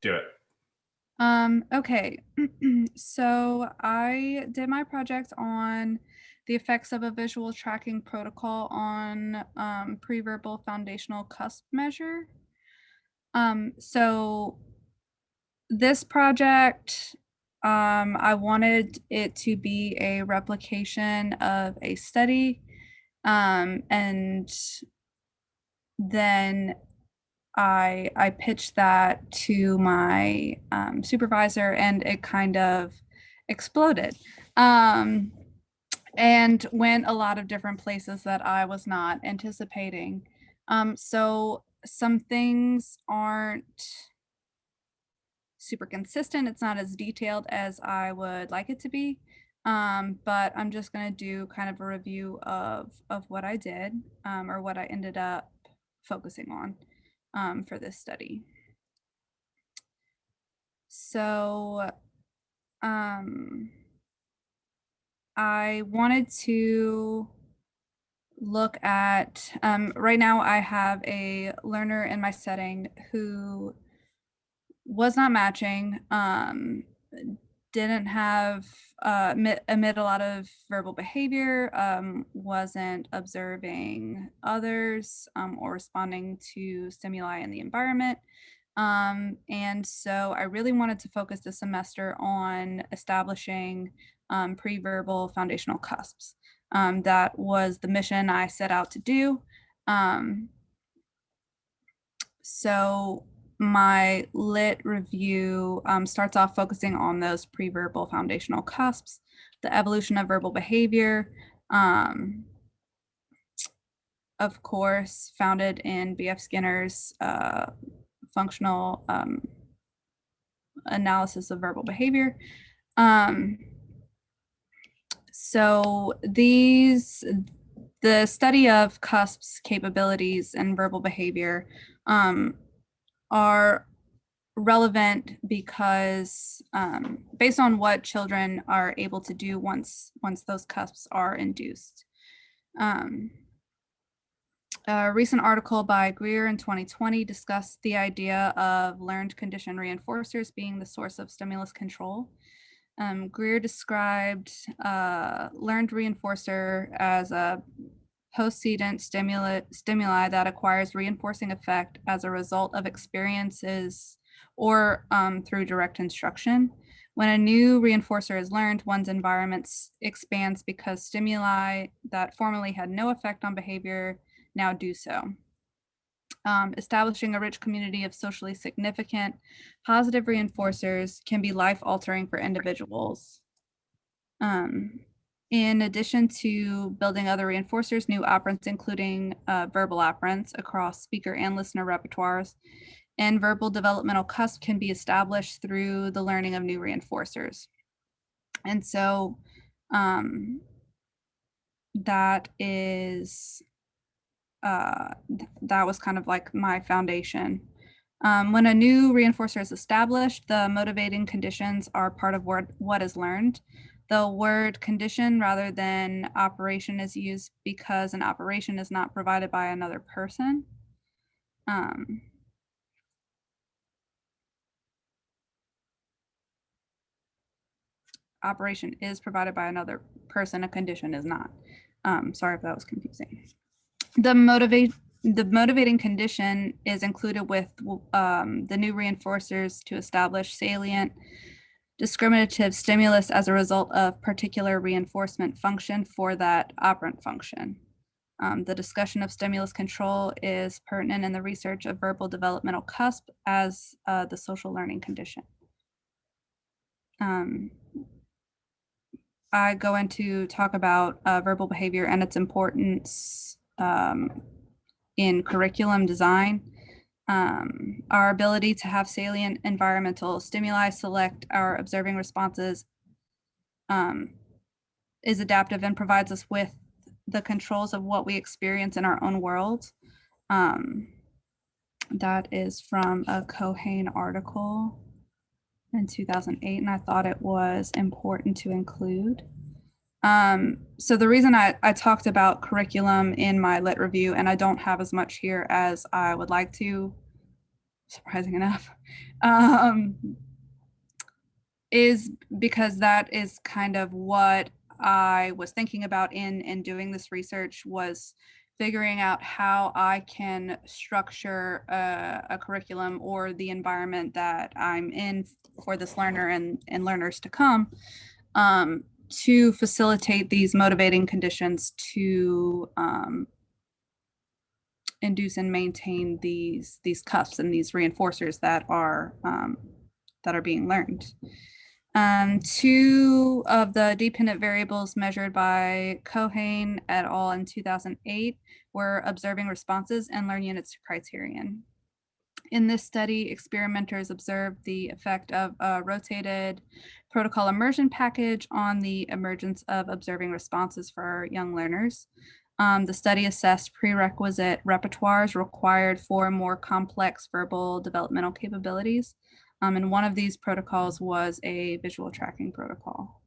Do it. Okay. So I did my project on the effects of a visual tracking protocol on pre-verbal foundational cusp measure. So this project, I wanted it to be a replication of a study, and then I pitched that to my supervisor, and it kind of exploded, and went a lot of different places that I was not anticipating. So some things aren't super consistent. It's not as detailed as I would like it to be. But I'm just going to do kind of a review of what I did, or what I ended up focusing on for this study. So I wanted to look at, right now I have a learner in my setting who was not matching, didn't have, emit a lot of verbal behavior, wasn't observing others, or responding to stimuli in the environment. And so I really wanted to focus this semester on establishing pre-verbal foundational cusps. That was the mission I set out to do. Um, so my lit review starts off focusing on those pre-verbal foundational cusps, the evolution of verbal behavior, of course, founded in B.F. Skinner's functional analysis of verbal behavior. So the study of cusps, capabilities, and verbal behavior are relevant because based on what children are able to do once those cusps are induced. A recent article by Greer in 2020 discussed the idea of learned condition reinforcers being the source of stimulus control. Greer described learned reinforcer as a postcedent stimuli that acquires reinforcing effect as a result of experiences or through direct instruction. When a new reinforcer is learned, one's environment expands because stimuli that formerly had no effect on behavior now do so. Establishing a rich community of socially significant positive reinforcers can be life-altering for individuals. In addition to building other reinforcers, new operants, including verbal operants across speaker and listener repertoires, and verbal developmental cusp can be established through the learning of new reinforcers. And so that is that was kind of like my foundation. When a new reinforcer is established, the motivating conditions are part of what is learned. The word condition rather than operation is used because an operation is not provided by another person. Operation is provided by another person, a condition is not. Sorry if that was confusing. The motivating condition is included with the new reinforcers to establish salient discriminative stimulus as a result of particular reinforcement function for that operant function. The discussion of stimulus control is pertinent in the research of verbal developmental cusp as the social learning condition. I go into talk about verbal behavior and its importance in curriculum design. Our ability to have salient environmental stimuli select our observing responses is adaptive and provides us with the controls of what we experience in our own world. That is from a Cohane article in 2008, and I thought it was important to include. So the reason I talked about curriculum in my lit review, and I don't have as much here as I would like to, surprising enough, um, is because that is kind of what I was thinking about in doing this research, was figuring out how I can structure a curriculum or the environment that I'm in for this learner and learners to come, to facilitate these motivating conditions to induce and maintain these cuffs and these reinforcers that are being learned. Two of the dependent variables measured by Cohane et al. In 2008 were observing responses and learn units criterion. In this study, experimenters observed the effect of a rotated protocol immersion package on the emergence of observing responses for young learners. The study assessed prerequisite repertoires required for more complex verbal developmental capabilities. And one of these protocols was a visual tracking protocol.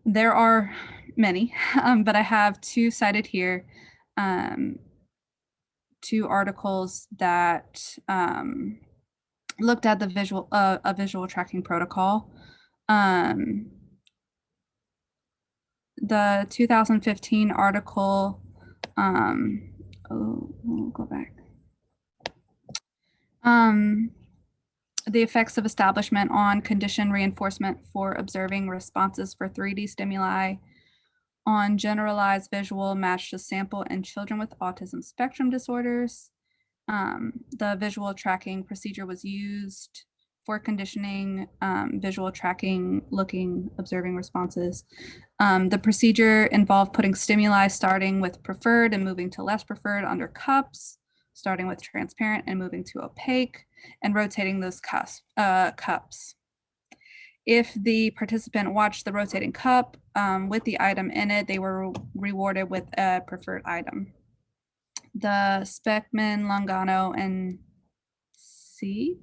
There are many, but I have two cited here. Two articles that looked at the a visual tracking protocol. The 2015 article, we'll go back. The effects of establishment on condition reinforcement for observing responses for 3D stimuli on generalized visual matched to sample in children with autism spectrum disorders. The visual tracking procedure was used for conditioning, visual tracking, looking, observing responses. The procedure involved putting stimuli starting with preferred and moving to less preferred under cups, starting with transparent and moving to opaque, and rotating those cups. If the participant watched the rotating cup with the item in it, they were rewarded with a preferred item. The Speckman, Longano, and C.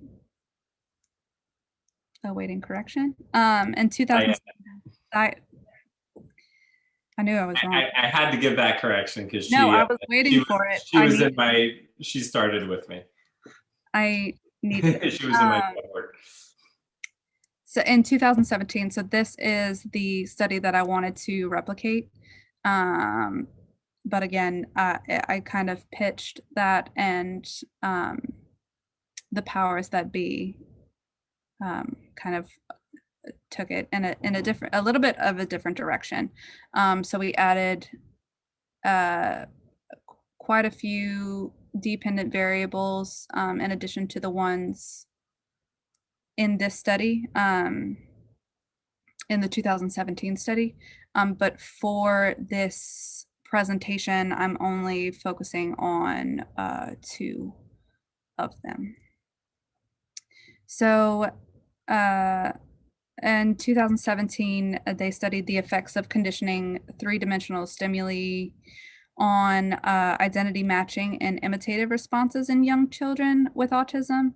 Awaiting correction. In 2000, I knew I was wrong. I had to give that correction because I was waiting for it. She started with me. I need to. She was in my cohort. So in 2017, so this is the study that I wanted to replicate. But again, I kind of pitched that, and the powers that be kind of took it in a little bit of a different direction. So we added quite a few dependent variables in addition to the ones in this study, in the 2017 study. But for this presentation, I'm only focusing on two of them. So in 2017, they studied the effects of conditioning three-dimensional stimuli on identity matching and imitative responses in young children with autism.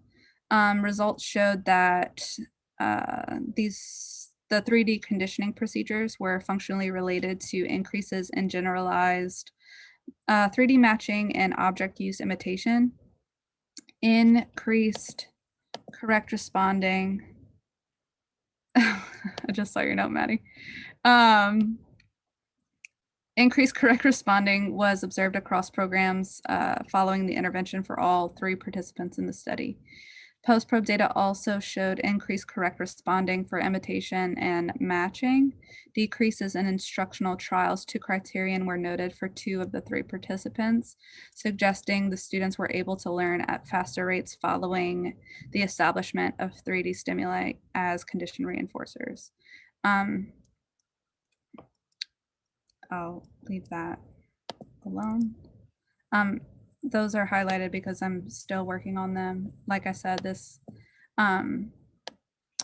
Results showed that the 3D conditioning procedures were functionally related to increases in generalized 3D matching and object use imitation, increased correct responding. I just saw your note, Maddie. Increased correct responding was observed across programs following the intervention for all three participants in the study. Post-probe data also showed increased correct responding for imitation and matching. Decreases in instructional trials to criterion were noted for two of the three participants, suggesting the students were able to learn at faster rates following the establishment of 3D stimuli as condition reinforcers. I'll leave that alone. Those are highlighted because I'm still working on them. Like I said, this, I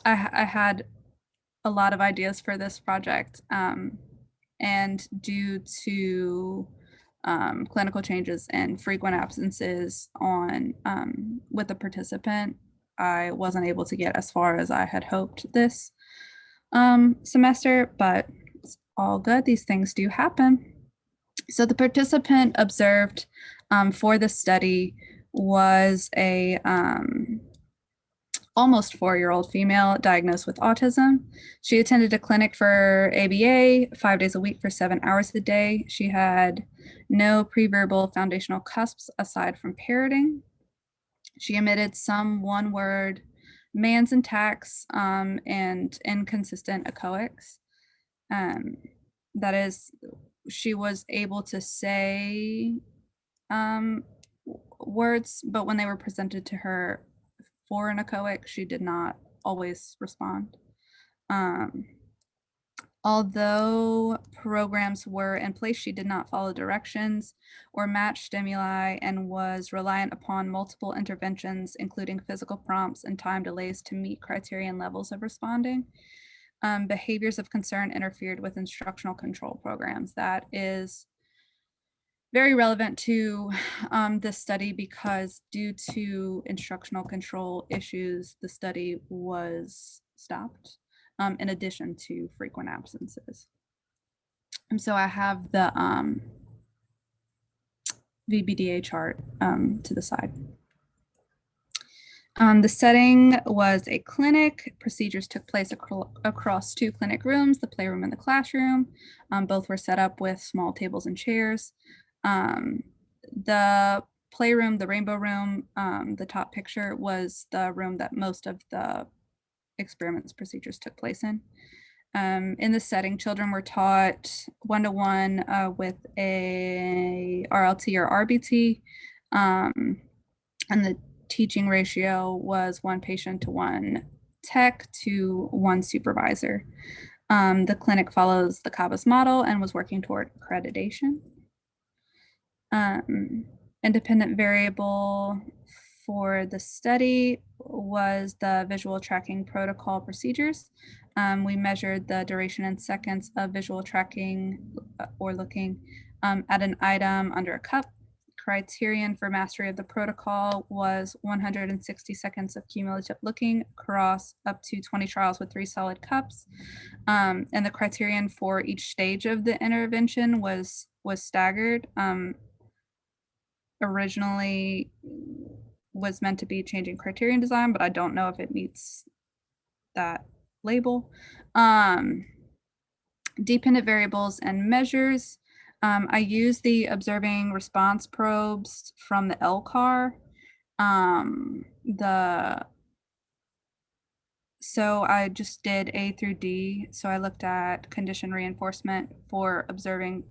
had a lot of ideas for this project, and due to clinical changes and frequent absences on with the participant, I wasn't able to get as far as I had hoped this semester, but it's all good. These things do happen. So the participant observed for the study was a almost 4-year-old female diagnosed with autism. She attended a clinic for ABA 5 days a week for 7 hours a day. She had no preverbal foundational cusps aside from parroting. She emitted some one-word mans and tax and inconsistent echoics. That is, she was able to say words, but when they were presented to her for an echoic, she did not always respond. Although programs were in place, she did not follow directions or match stimuli and was reliant upon multiple interventions, including physical prompts and time delays to meet criterion levels of responding. Behaviors of concern interfered with instructional control programs. That is very relevant to this study because due to instructional control issues, the study was stopped in addition to frequent absences. And so I have the VBDA chart to the side. The setting was a clinic. Procedures took place across 2 clinic rooms, the playroom and the classroom. Both were set up with small tables and chairs. The playroom, the rainbow room, the top picture was the room that most of the experiments procedures took place in. In this setting, children were taught one-to-one with a RLT or RBT, and the teaching ratio was 1 patient to 1 tech to 1 supervisor. The clinic follows the CABAS model and was working toward accreditation. Independent variable for the study was the visual tracking protocol procedures. We measured the duration in seconds of visual tracking or looking at an item under a cup. Criterion for mastery of the protocol was 160 seconds of cumulative looking across up to 20 trials with 3 solid cups. And the criterion for each stage of the intervention was staggered. Originally was meant to be changing criterion design, but I don't know if it meets that label. Dependent variables and measures. I use the observing response probes from the LCAR. So I just did A through D. So I looked at condition reinforcement for observing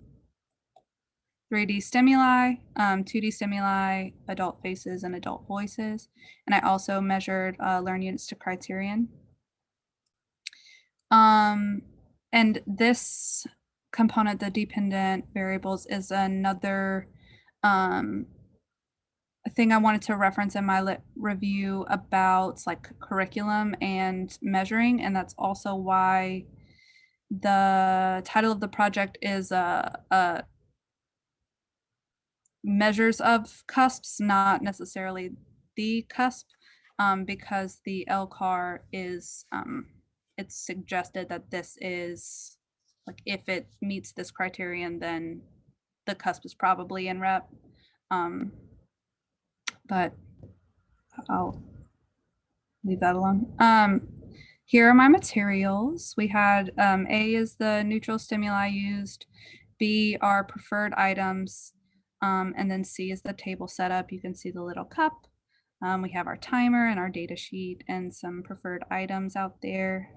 3D stimuli, 2D stimuli, adult faces, and adult voices. And I also measured learn units to criterion. And this component, the dependent variables, is another thing I wanted to reference in my review about like curriculum and measuring. And that's also why the title of the project is measures of cusps, not necessarily the cusp, because the LCAR is, it's suggested that this is, like, if it meets this criterion, then the cusp is probably in rep. But I'll leave that alone. Here are my materials. We had A is the neutral stimuli used, B are preferred items, and then C is the table setup. You can see the little cup. We have our timer and our data sheet and some preferred items out there.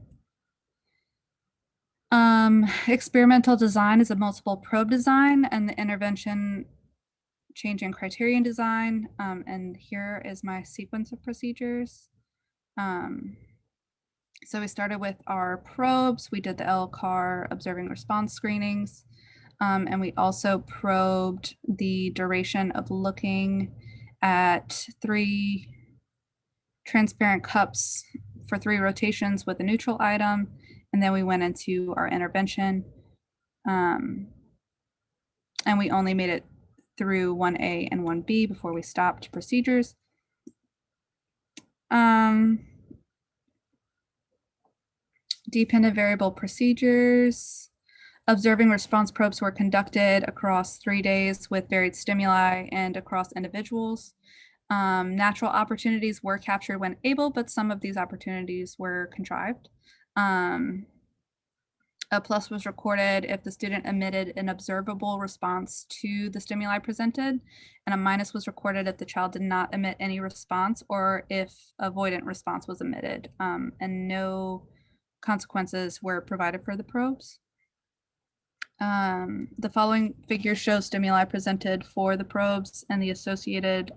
Experimental design is a multiple probe design and the intervention change in criterion design. And here is my sequence of procedures. So we started with our probes. We did the LCAR observing response screenings. And we also probed the duration of looking at 3 transparent cups for 3 rotations with a neutral item. And then we went into our intervention. And we only made it through 1A and 1B before we stopped procedures. Dependent variable procedures. Observing response probes were conducted across 3 days with varied stimuli and across individuals. Natural opportunities were captured when able, but some of these opportunities were contrived. A plus was recorded if the student emitted an observable response to the stimuli presented, and a minus was recorded if the child did not emit any response or if avoidant response was emitted, and no consequences were provided for the probes. The following figures show stimuli presented for the probes and the associated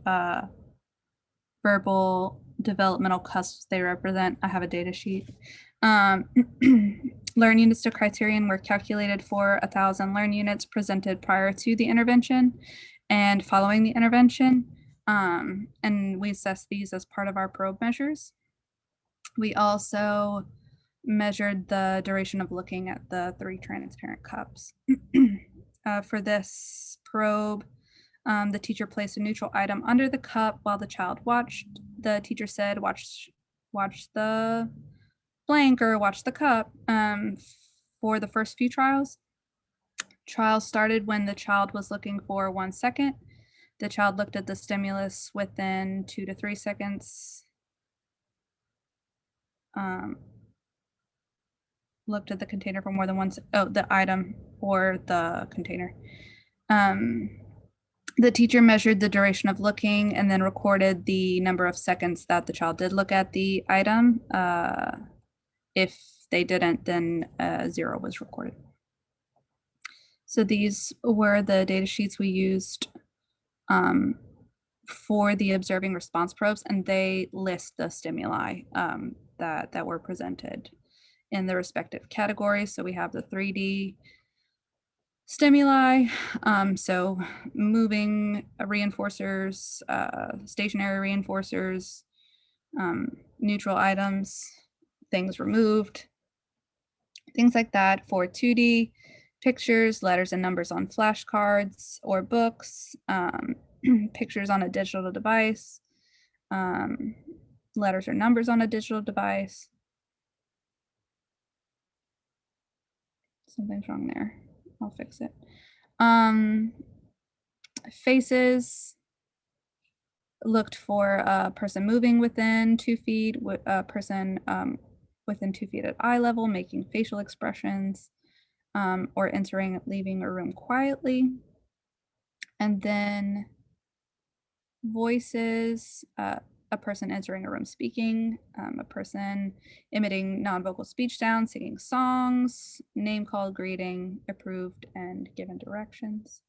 verbal developmental cusps they represent. I have a data sheet. Learn units to criterion were calculated for 1,000 learn units presented prior to the intervention and following the intervention. And we assess these as part of our probe measures. We also measured the duration of looking at the 3 transparent cups. For this probe, the teacher placed a neutral item under the cup while the child watched. The teacher said, watch the blank or watch the cup. For the first few trials, trials started when the child was looking for 1 second. The child looked at the stimulus within 2 to 3 seconds. Looked at the container for more than once. Oh, the item or the container. The teacher measured the duration of looking and then recorded the number of seconds that the child did look at the item. If they didn't, then 0 was recorded. So these were the data sheets we used for the observing response probes, and they list the stimuli that were presented in the respective categories. So we have the 3D stimuli, so moving reinforcers, stationary reinforcers, neutral items, things removed, things like that. For 2D pictures, letters and numbers on flashcards or books, pictures on a digital device, letters or numbers on a digital device. Something's wrong there. I'll fix it. Faces, looked for a person moving within 2 feet, a person within 2 feet at eye level, making facial expressions, or entering, leaving a room quietly. And then voices, a person entering a room speaking, a person emitting non-vocal speech sounds, singing songs, name call, greeting, approved, and given directions.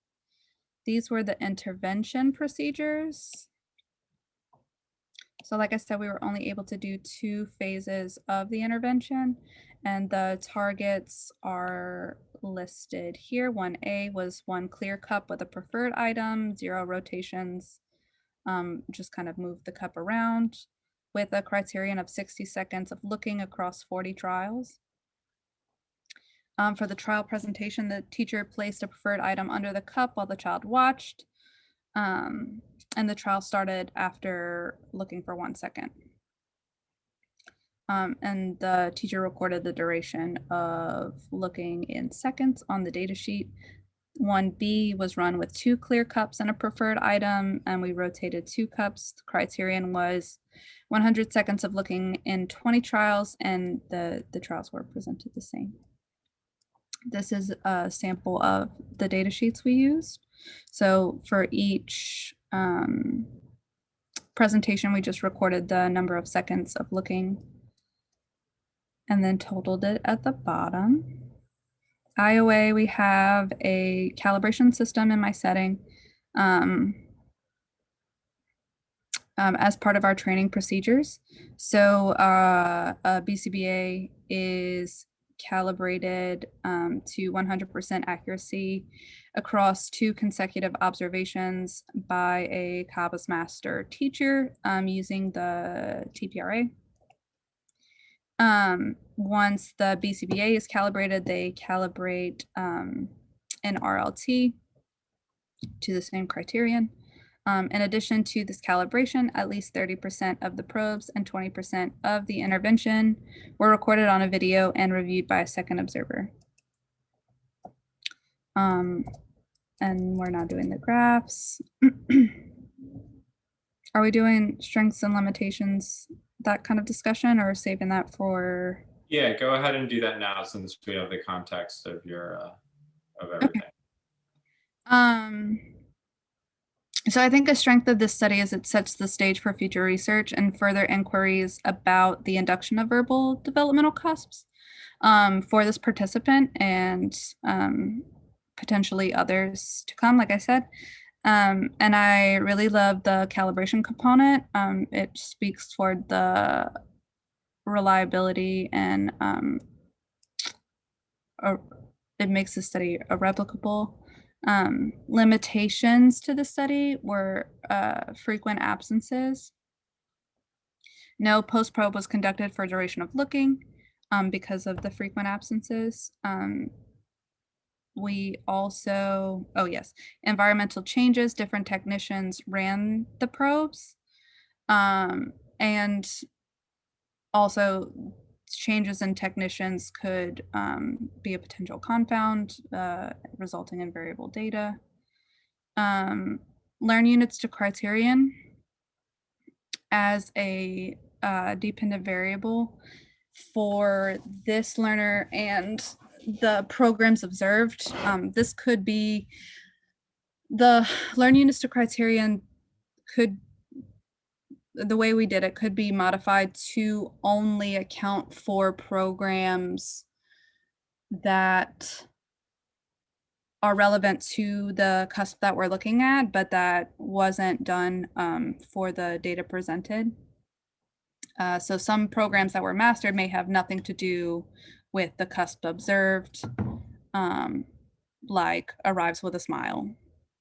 These were the intervention procedures. So like I said, we were only able to do 2 phases of the intervention, and the targets are listed here. 1A was 1 clear cup with a preferred item, 0 rotations, just kind of move the cup around with a criterion of 60 seconds of looking across 40 trials. For the trial presentation, the teacher placed a preferred item under the cup while the child watched. And the trial started after looking for 1 second. And the teacher recorded the duration of looking in seconds on the data sheet. 1B was run with 2 clear cups and a preferred item, and we rotated 2 cups. The criterion was 100 seconds of looking in 20 trials, and the trials were presented the same. This is a sample of the data sheets we used. So for each presentation, we just recorded the number of seconds of looking and then totaled it at the bottom. IOA, we have a calibration system in my setting as part of our training procedures. So a BCBA is calibrated to 100% accuracy across 2 consecutive observations by a CABAS master teacher using the TPRA. Once the BCBA is calibrated, they calibrate an RLT to the same criterion. In addition to this calibration, at least 30% of the probes and 20% of the intervention were recorded on a video and reviewed by a second observer. And we're now doing the graphs. Are we doing strengths and limitations, that kind of discussion, or saving that for? Yeah, go ahead and do that now since we have the context of your of Okay. everything. So I think a strength of this study is it sets the stage for future research and further inquiries about the induction of verbal developmental cusps for this participant and potentially others to come, like I said. And I really love the calibration component. It speaks toward the reliability and it makes the study a replicable. Limitations to the study were frequent absences. No post-probe was conducted for duration of looking because of the frequent absences. We also, oh yes, environmental changes, different technicians ran the probes. And also changes in technicians could be a potential confound, resulting in variable data. Learn units to criterion as a dependent variable for this learner and the programs observed. This could be the learn units to criterion could, the way we did it could be modified to only account for programs that are relevant to the cusp that we're looking at, but that wasn't done for the data presented. So some programs that were mastered may have nothing to do with the cusp observed, like arrives with a smile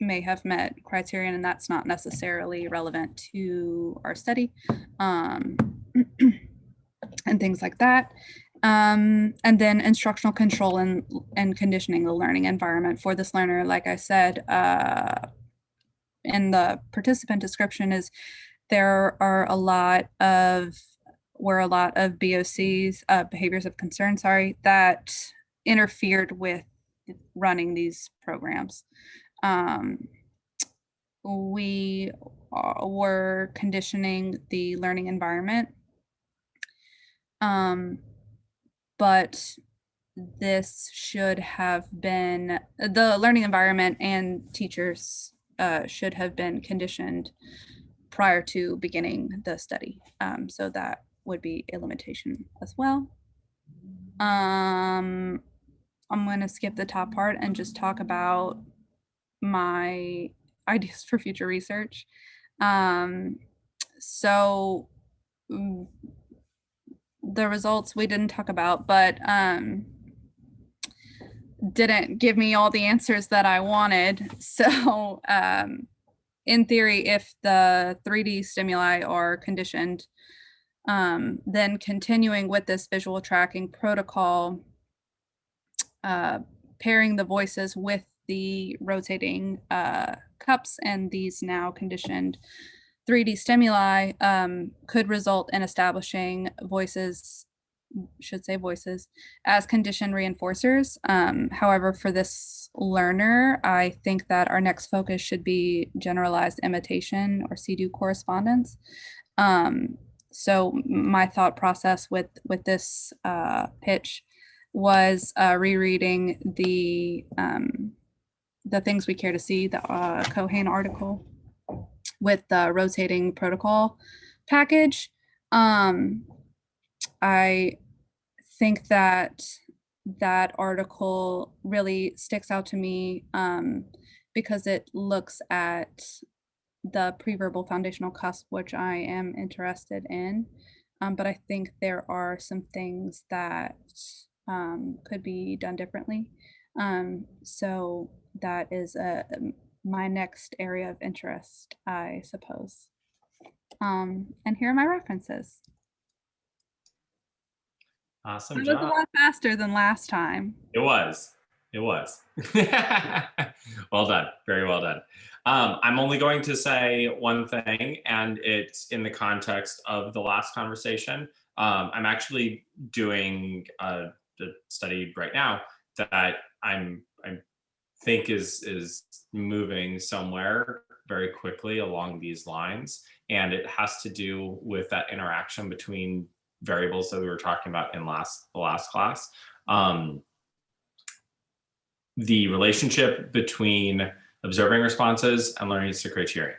may have met criterion, and that's not necessarily relevant to our study, and things like that. And then instructional control and conditioning the learning environment for this learner, like I said, in the participant description, is there are a lot of BOCs, behaviors of concern, sorry, that interfered with running these programs. We were conditioning the learning environment, but this should have been, the learning environment and teachers should have been conditioned prior to beginning the study. So that would be a limitation as well. I'm going to skip the top part and just talk about my ideas for future research. So the results we didn't talk about, but didn't give me all the answers that I wanted. So in theory, if the 3D stimuli are conditioned, then continuing with this visual tracking protocol, pairing the voices with the rotating cups and these now conditioned 3D stimuli could result in establishing voices as conditioned reinforcers. However, for this learner, I think that our next focus should be generalized imitation or CDU correspondence. So my thought process with this pitch was rereading the Things We Care to See, the Cohen article with the rotating protocol package. I think that that article really sticks out to me because it looks at the preverbal foundational cusp, which I am interested in. But I think there are some things that could be done differently. So that is my next area of interest, I suppose. And here are my references. Awesome It was job. a lot faster than last time. It was. It was. Well done. Very well done. I'm only going to say one thing, and it's in the context of the last conversation. I'm actually doing the study right now that I think is moving somewhere very quickly along these lines. And it has to do with that interaction between variables that we were talking about in the last class. The relationship between observing responses and learning to criterion,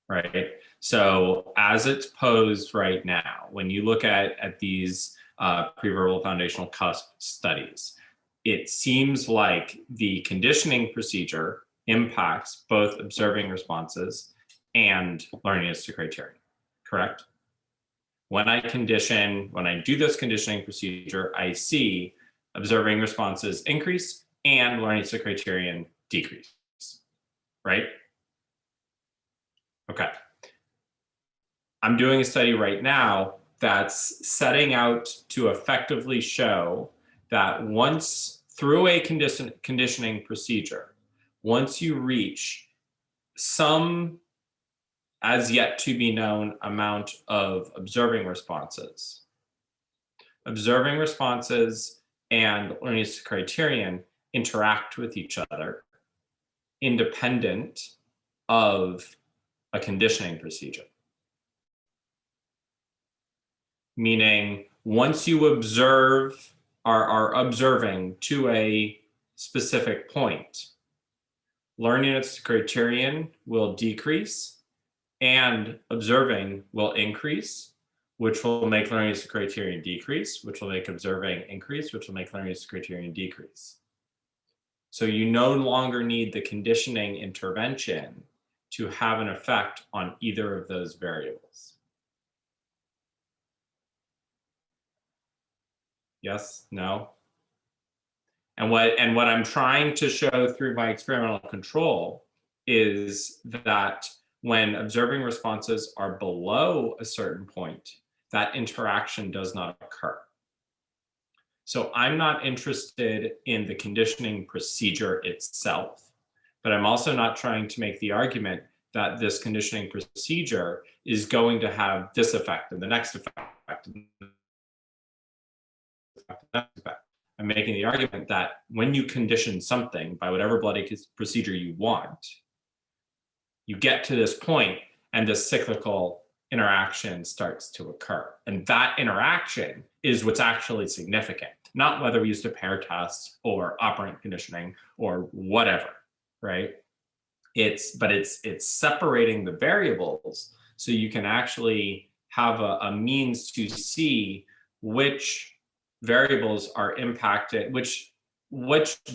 right? So as it's posed right now, when you look at these pre-verbal foundational cusp studies, it seems like the conditioning procedure impacts both observing responses and learning to criterion, correct? When I do this conditioning procedure, I see observing responses increase and learning to criterion decrease, right? Okay. I'm doing a study right now that's setting out to effectively show that once through a conditioning procedure, once you reach some as yet to be known amount of observing responses and learning to criterion interact with each other independent of a conditioning procedure. Meaning, once you are observing to a specific point, learning its criterion will decrease and observing will increase, which will make learning its criterion decrease, which will make observing increase, which will make learning its criterion decrease. So you no longer need the conditioning intervention to have an effect on either of those variables. Yes, no. And what I'm trying to show through my experimental control is that when observing responses are below a certain point, that interaction does not occur. So I'm not interested in the conditioning procedure itself, but I'm also not trying to make the argument that this conditioning procedure is going to have this effect and the next effect. I'm making the argument that when you condition something by whatever bloody procedure you want, you get to this point and this cyclical interaction starts to occur. And that interaction is what's actually significant, not whether we used a pair test or operant conditioning or whatever, right? It's separating the variables so you can actually have a means to see which variables are impacted, which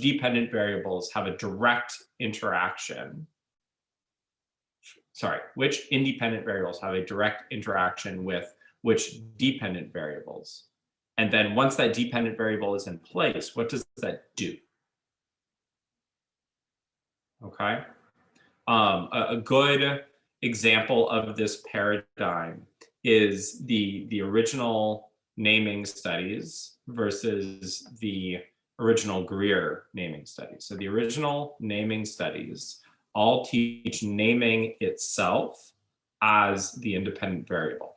dependent variables have a direct interaction. Sorry, which independent variables have a direct interaction with which dependent variables. And then once that dependent variable is in place, what does that do? Okay. A good example of this paradigm is the original naming studies versus the original Greer naming studies. So the original naming studies all teach naming itself as the independent variable.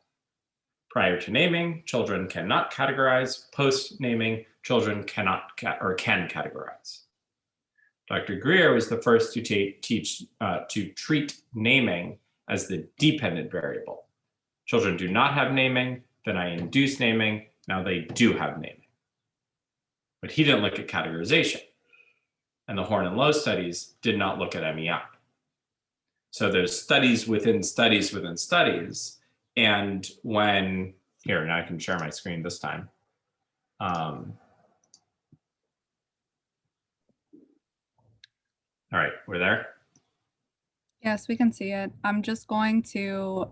Prior to naming, children cannot categorize. Post naming, children can categorize. Dr. Greer was the first to treat naming as the dependent variable. Children do not have naming, then I induce naming, now they do have naming. But he didn't look at categorization. And the Horn and Lowe studies did not look at MEI. So there's studies within studies within studies. And here, now I can share my screen this time. All right, we're there? Yes, we can see it. I'm just going to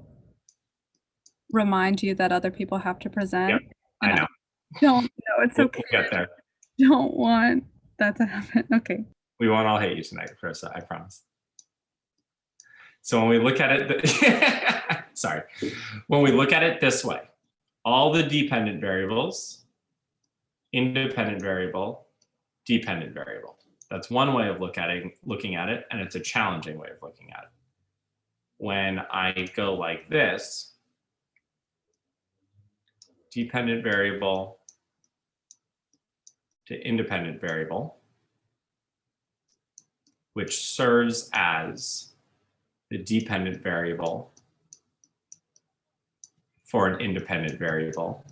remind you that other people have to present. Yep, I know. It's okay. We'll get there. Don't want that to happen. Okay. We won't all hate you tonight, Carissa, I promise. So when we look at it, sorry. When we look at it this way, all the dependent variables, independent variable, dependent variable. That's one way of looking at it, and it's a challenging way of looking at it. When I go like this, dependent variable to independent variable, which serves as the dependent variable for an independent variable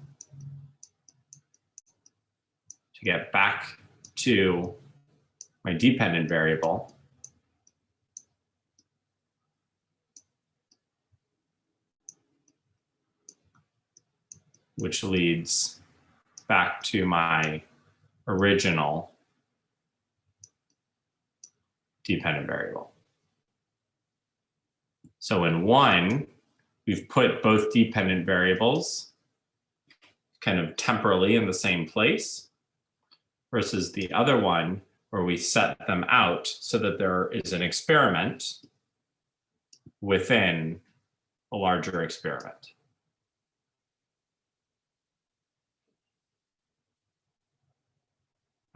to get back to my dependent variable, which leads back to my original dependent variable. So in one, we've put both dependent variables kind of temporally in the same place, versus the other one where we set them out so that there is an experiment within a larger experiment.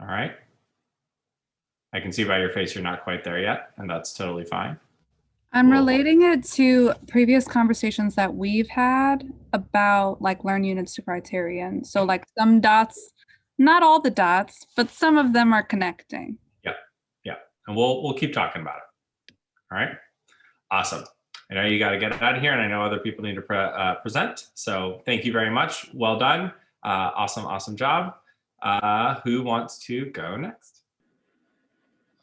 All right. I can see by your face you're not quite there yet, and that's totally fine. I'm relating it to previous conversations that we've had about like learn units to criterion. So like some dots, not all the dots, but some of them are connecting. Yeah, yeah. And we'll keep talking about it. All right. Awesome. I know you got to get out of here, and I know other people need to present. So thank you very much. Well done. Awesome job. Who wants to go next?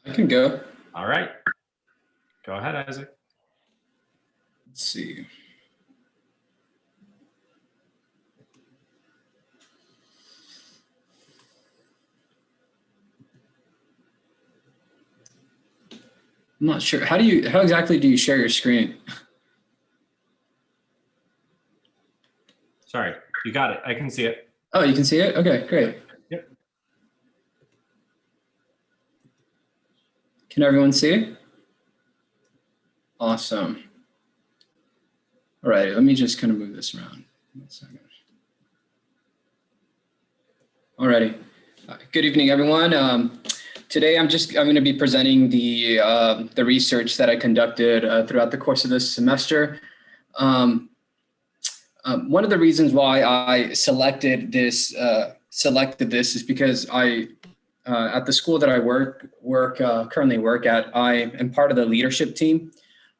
I can go. All right. Go ahead, Isaac. Let's see. I'm not sure. How exactly do you share your screen? Sorry, you got it. I can see it. Oh, you can see it? Okay, great. Yep. Can everyone see it? Awesome. All right, let me just kind of move this around. 1 second. All righty. Good evening, everyone. Today, I'm going to be presenting the research that I conducted throughout the course of this semester. One of the reasons why I selected this is because at the school that I currently work at, I am part of the leadership team.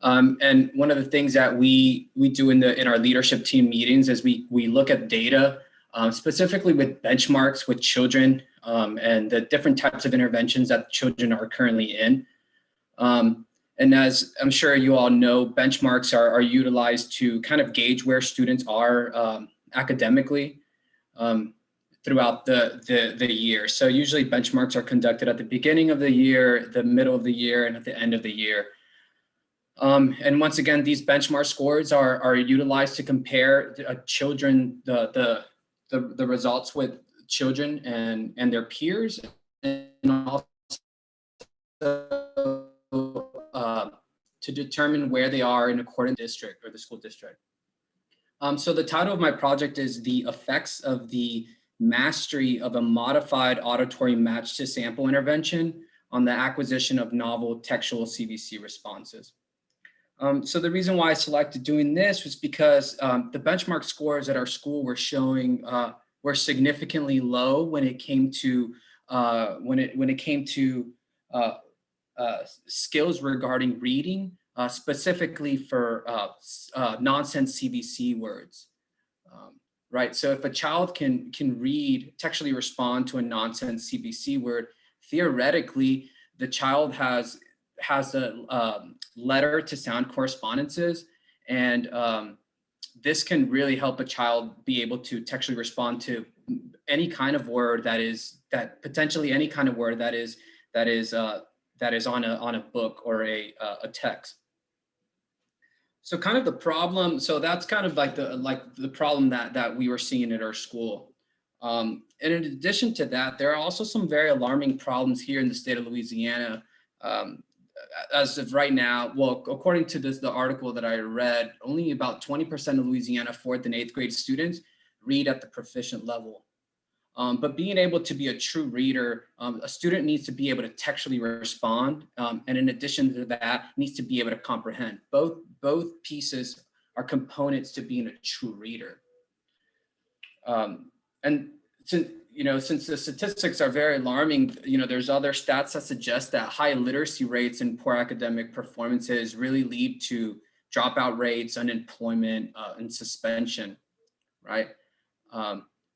And one of the things that we do in our leadership team meetings is we look at data, specifically with benchmarks with children and the different types of interventions that children are currently in. And as I'm sure you all know, benchmarks are utilized to kind of gauge where students are academically throughout the year. So usually benchmarks are conducted at the beginning of the year, the middle of the year, and at the end of the year. And once again, these benchmark scores are utilized to compare children, the results with children and their peers, and also to determine where they are in accordance district or the school district. So the title of my project is The Effects of the Mastery of a Modified Auditory Match to Sample Intervention on the Acquisition of Novel Textual CVC Responses. So the reason why I selected doing this was because the benchmark scores at our school were showing were significantly low when it came to skills regarding reading, specifically for nonsense CVC words. Right. So if a child can read, textually respond to a nonsense CVC word, theoretically, the child has a letter to sound correspondences, and this can really help a child be able to textually respond to any kind of word that is on a book or a text. So kind of the problem, so that's kind of like the problem that we were seeing at our school. And in addition to that, there are also some very alarming problems here in the state of Louisiana. As of right now, well, according to the article that I read, only about 20% of Louisiana 4th and 8th grade students read at the proficient level. But being able to be a true reader, a student needs to be able to textually respond. And in addition to that, needs to be able to comprehend. Both pieces are components to being a true reader. And so since the statistics are very alarming, there's other stats that suggest that high literacy rates and poor academic performances really lead to dropout rates, unemployment, and suspension, right?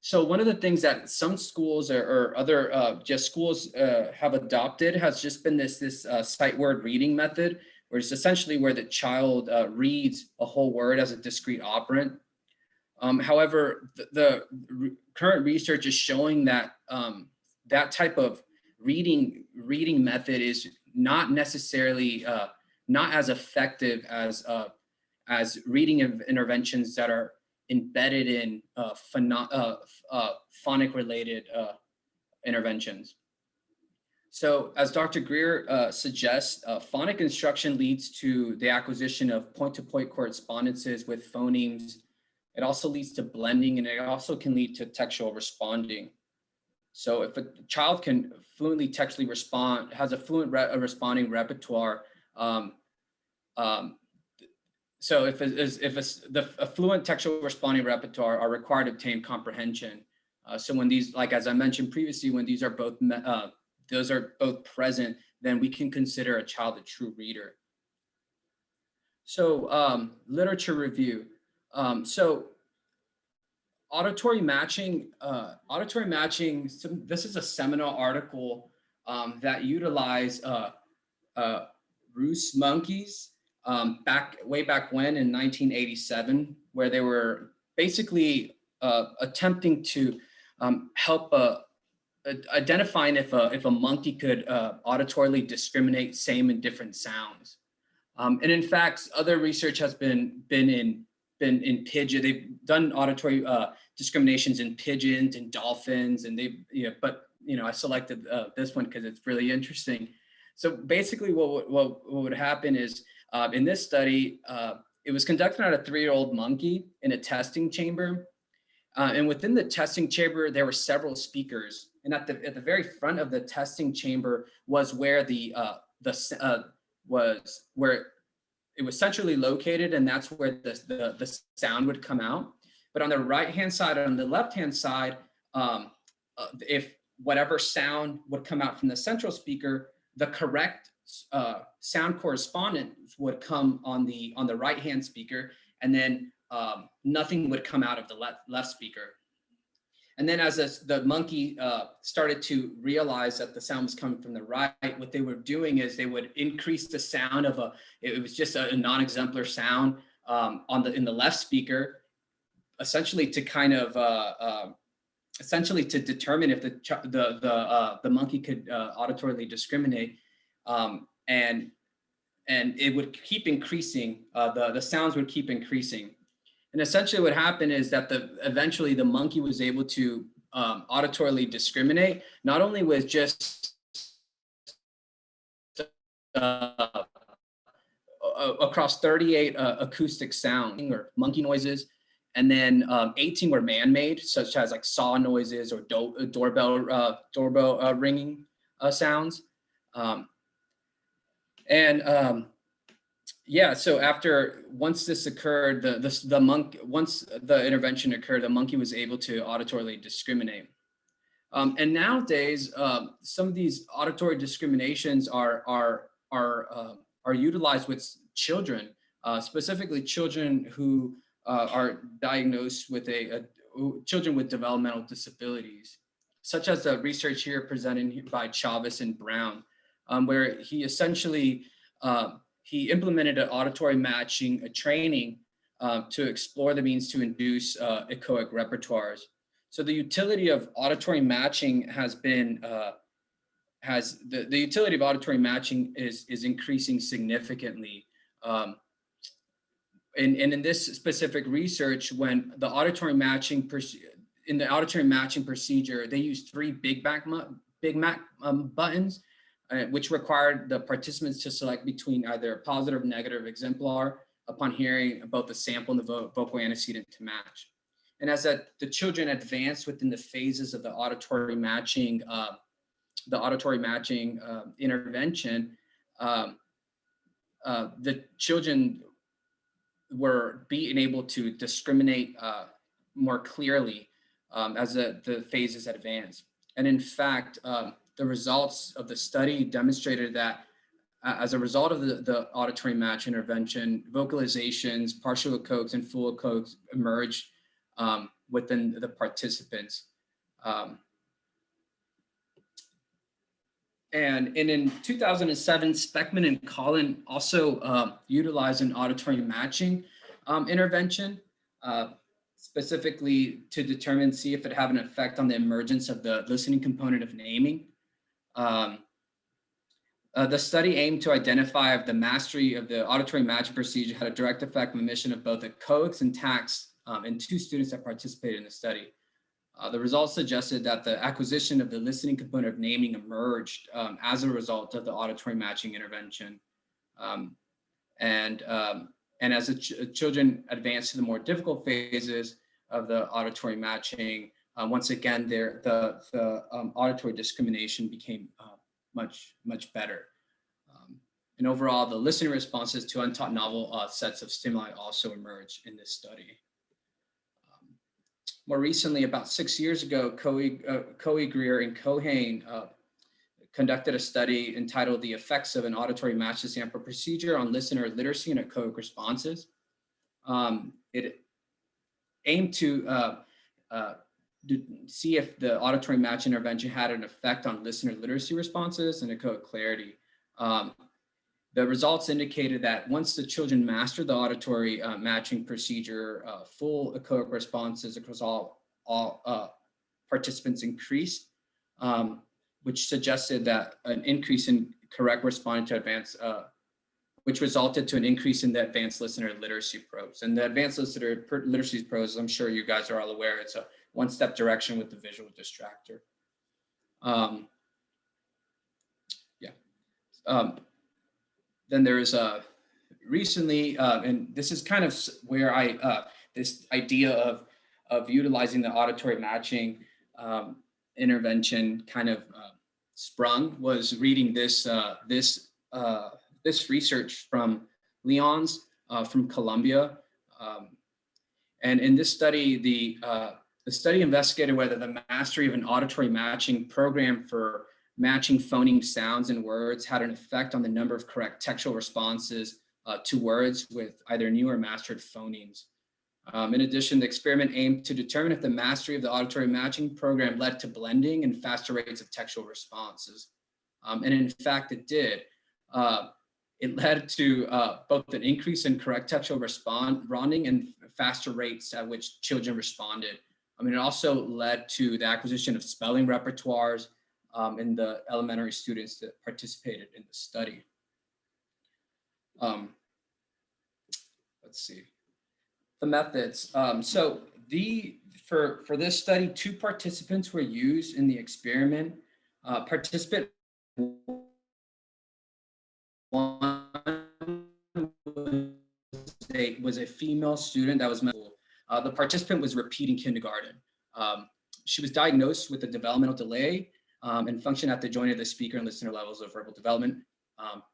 So one of the things that some schools or other just schools have adopted has just been this sight word reading method, where it's essentially where the child reads a whole word as a discrete operand. However, the current research is showing that that type of reading method is not necessarily not as effective as reading interventions that are embedded in phonic related interventions. So as Dr. Greer suggests, phonic instruction leads to the acquisition of point-to-point correspondences with phonemes. It also leads to blending, and it also can lead to textual responding. So if a child can fluently textually respond, has a fluent responding repertoire, so if a fluent textual responding repertoire are required to obtain comprehension. So when these, like as I mentioned previously, when these are both those are both present, then we can consider a child a true reader. So literature review. So auditory matching. This is a seminal article that utilized rhesus monkeys way back when in 1987, where they were basically attempting to help identifying if a monkey could auditorily discriminate same and different sounds. And in fact, other research has been in pigeon. They've done auditory discriminations in pigeons and dolphins, and I selected this one because it's really interesting. So basically, what would happen is in this study, it was conducted on a 3-year-old monkey in a testing chamber, and within the testing chamber there were several speakers, and at the very front of the testing chamber was where where it was centrally located, and that's where the sound would come out. But on the right-hand side, on the left-hand side, if whatever sound would come out from the central speaker, the correct sound correspondence would come on the right-hand speaker, and then nothing would come out of the left speaker. And then as the monkey started to realize that the sound was coming from the right, what they were doing is they would increase the sound of it was just a non-exemplar sound in the left speaker, essentially to kind of essentially to determine if the monkey could auditorily discriminate, and it would keep increasing. The sounds would keep increasing. And essentially what happened is that eventually the monkey was able to auditorily discriminate, not only with just across 38 acoustic sounds or monkey noises, and then 18 were man-made, such as like saw noises or doorbell ringing sounds. Yeah, so once this occurred, once the intervention occurred, the monkey was able to auditorily discriminate. And nowadays, some of these auditory discriminations are utilized with children, specifically children who are diagnosed with children with developmental disabilities, such as the research here presented by Chavez and Brown, where he essentially he implemented an auditory matching training to explore the means to induce echoic repertoires. So the utility of auditory matching has been the utility of auditory matching is increasing significantly. And in this specific research, when the auditory matching procedure, they used 3 Big Mac buttons, which required the participants to select between either a positive or negative exemplar upon hearing both the sample and the vocal antecedent to match. And as the children advanced within the phases of the auditory matching intervention, the children were being able to discriminate more clearly as the phases advance. And in fact, the results of the study demonstrated that as a result of the auditory match intervention, vocalizations, partial echoics, and full echoics emerged within the participants. And in 2007, Speckman and Collin also utilized an auditory matching intervention, specifically to determine, see if it had an effect on the emergence of the listening component of naming. The study aimed to identify if the mastery of the auditory matching procedure had a direct effect on the mission of both echoics and tacts in 2 students that participated in the study. The results suggested that the acquisition of the listening component of naming emerged as a result of the auditory matching intervention. And as the children advanced to the more difficult phases of the auditory matching, once again, the auditory discrimination became much better. And overall, the listening responses to untaught novel sets of stimuli also emerged in this study. More recently, about 6 years ago, Coe, Greer, and Cohane conducted a study entitled "The Effects of an Auditory Match to Sample Procedure on Listener Literacy and Echoic Responses." It aimed to see if the auditory match intervention had an effect on listener literacy responses and echoic clarity. The results indicated that once the children mastered the auditory matching procedure, full echoic responses across all participants increased, which suggested that an increase in correct responding to advanced, which resulted to an increase in the advanced listener literacy probes. And the advanced listener literacy probes, I'm sure you guys are all aware, it's a one-step direction with the visual distractor. Then there is recently, and this is kind of where this idea of utilizing the auditory matching intervention kind of sprung, was reading this research from Lyons from Columbia. And in this study, the study investigated whether the mastery of an auditory matching program for matching phoneme sounds and words had an effect on the number of correct textual responses to words with either new or mastered phonemes. In addition, the experiment aimed to determine if the mastery of the auditory matching program led to blending and faster rates of textual responses. And in fact, it did. It led to both an increase in correct textual responding and faster rates at which children responded. It also led to the acquisition of spelling repertoires in the elementary students that participated in the study. Let's see. The methods. So for this study, 2 participants were used in the experiment. Participant 1 was a female student that was the participant was repeating kindergarten. She was diagnosed with a developmental delay and function at the joint of the speaker and listener levels of verbal development.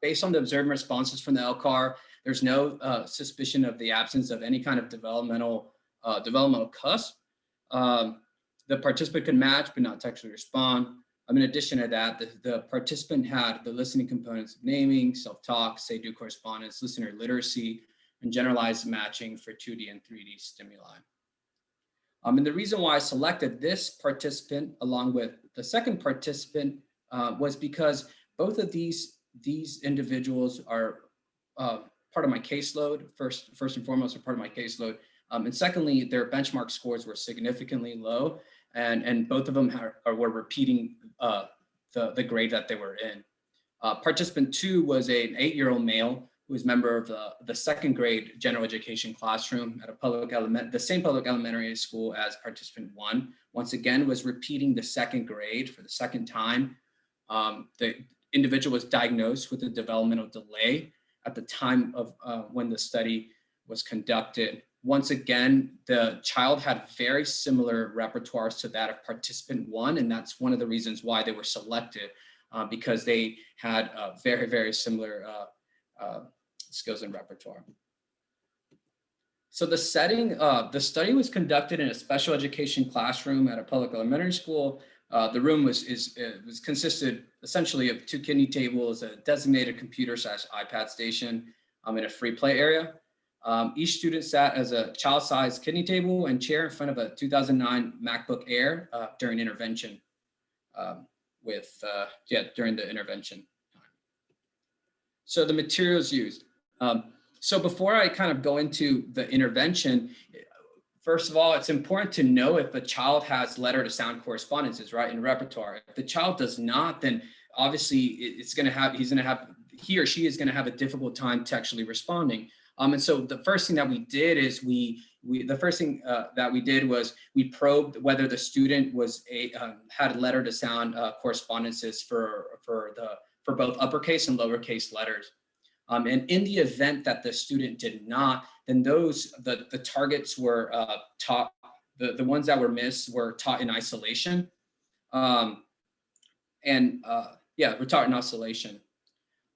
Based on the observed responses from the LCAR, there's no suspicion of the absence of any kind of developmental cusp. The participant could match but not textually respond. In addition to that, the participant had the listening components of naming, self-talk, say-do correspondence, listener literacy, and generalized matching for 2D and 3D stimuli. And the reason why I selected this participant along with the second participant was because both of these individuals are part of my caseload. First and foremost, are part of my caseload. And secondly, their benchmark scores were significantly low, and both of them were repeating the grade that they were in. Participant 2 was an 8-year-old male who was a member of the second grade general education classroom at the same public elementary school as participant 1. Once again, was repeating the second grade for the second time. The individual was diagnosed with a developmental delay at the time of when the study was conducted. Once again, the child had very similar repertoires to that of participant 1, and that's one of the reasons why they were selected, because they had very, very similar skills and repertoire. So the setting, the study was conducted in a special education classroom at a public elementary school. The room was consisted essentially of 2 kidney tables, a designated computer/iPad station, in a free play area. Each student sat as a child-sized kidney table and chair in front of a 2009 MacBook Air during intervention. During the intervention time. So the materials used. So before I kind of go into the intervention, first of all, it's important to know if a child has letter to sound correspondences, right, in repertoire. If the child does not, then obviously he or she is going to have a difficult time textually responding. And so the first thing that we did is we probed whether the student had letter to sound correspondences for both uppercase and lowercase letters. And in the event that the student did not, then the targets were taught, the ones that were missed were taught in isolation. We're taught in isolation.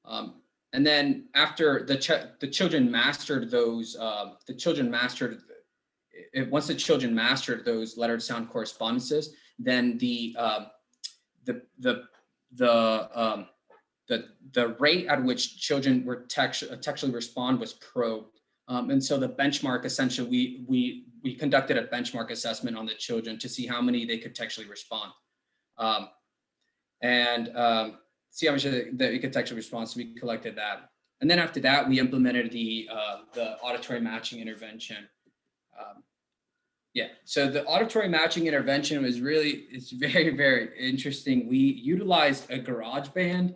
And then after the children mastered those, once the children mastered those letter to sound correspondences, then the rate at which children were textually respond was probed. And so the benchmark, essentially, we conducted a benchmark assessment on the children to see how many they could textually respond. See how much they could textually respond. So we collected that. And then after that, we implemented the auditory matching intervention. So the auditory matching intervention it's very, very interesting. We utilized a GarageBand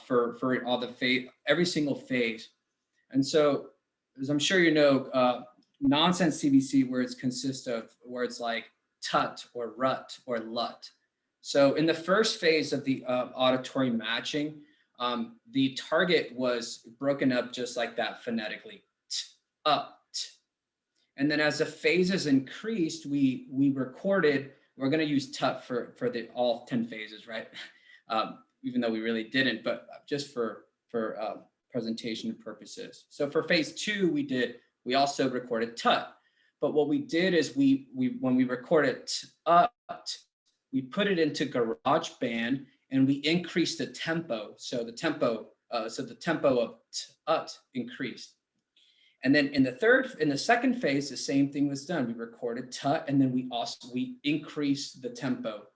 for all every single phase. And so, as I'm sure you know, nonsense CBC words consist of words like tut or rut or lut. So in the first phase of the auditory matching, the target was broken up just like that phonetically, t, up, t. And then as the phases increased, we recorded, we're going to use tut for all 10 phases, right? Even though we really didn't, but just for presentation purposes. So for phase 2, we also recorded tut. But what we did is when we recorded tut, we put it into GarageBand and we increased the tempo. So the tempo of tut increased. And then in the second phase, the same thing was done. We recorded tut, and then we increased the tempo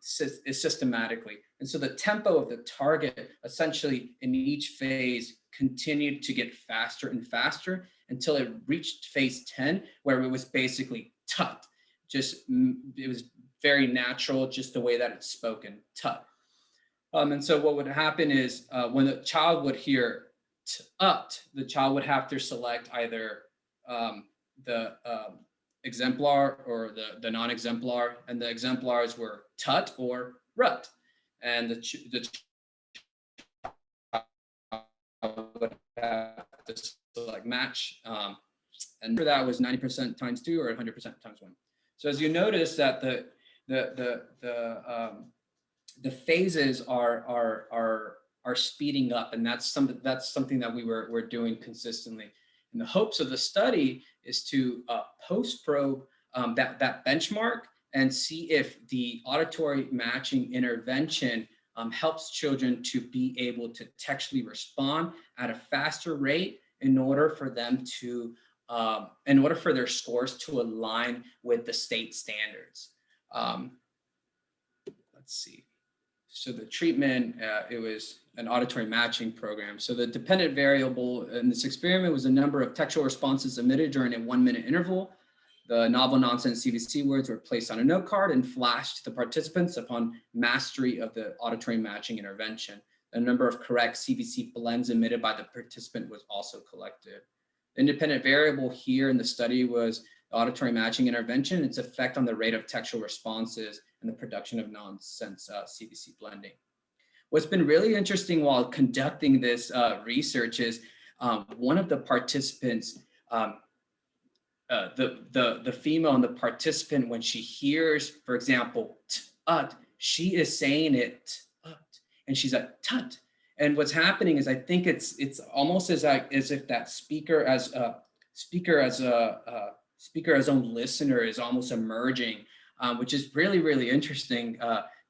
systematically. And so the tempo of the target essentially in each phase continued to get faster and faster until it reached phase 10, where it was basically tut. It was very natural, just the way that it's spoken, tut. And so what would happen is when the child would hear tut, the child would have to select either the exemplar or the non-exemplar, and the exemplars were tut or rut. And the child would have to select match. And for that was 90% times 2 or 100% times 1. So as you notice that the phases are speeding up, and that's something that we're doing consistently. And the hopes of the study is to post-probe that benchmark and see if the auditory matching intervention helps children to be able to textually respond at a faster rate in order for them to in order for their scores to align with the state standards. Let's see. So the treatment, it was an auditory matching program. So the dependent variable in this experiment was the number of textual responses emitted during a 1-minute interval. The novel nonsense CVC words were placed on a note card and flashed to the participants upon mastery of the auditory matching intervention. The number of correct CVC blends emitted by the participant was also collected. The independent variable here in the study was auditory matching intervention, its effect on the rate of textual responses and the production of nonsense CVC blending. What's been really interesting while conducting this research is one of the participants, the female in the participant, when she hears, for example, tut, she is saying it tut, and she's like tut. And what's happening is I think it's almost as if that speaker, as speaker as own listener is almost emerging, which is really, really interesting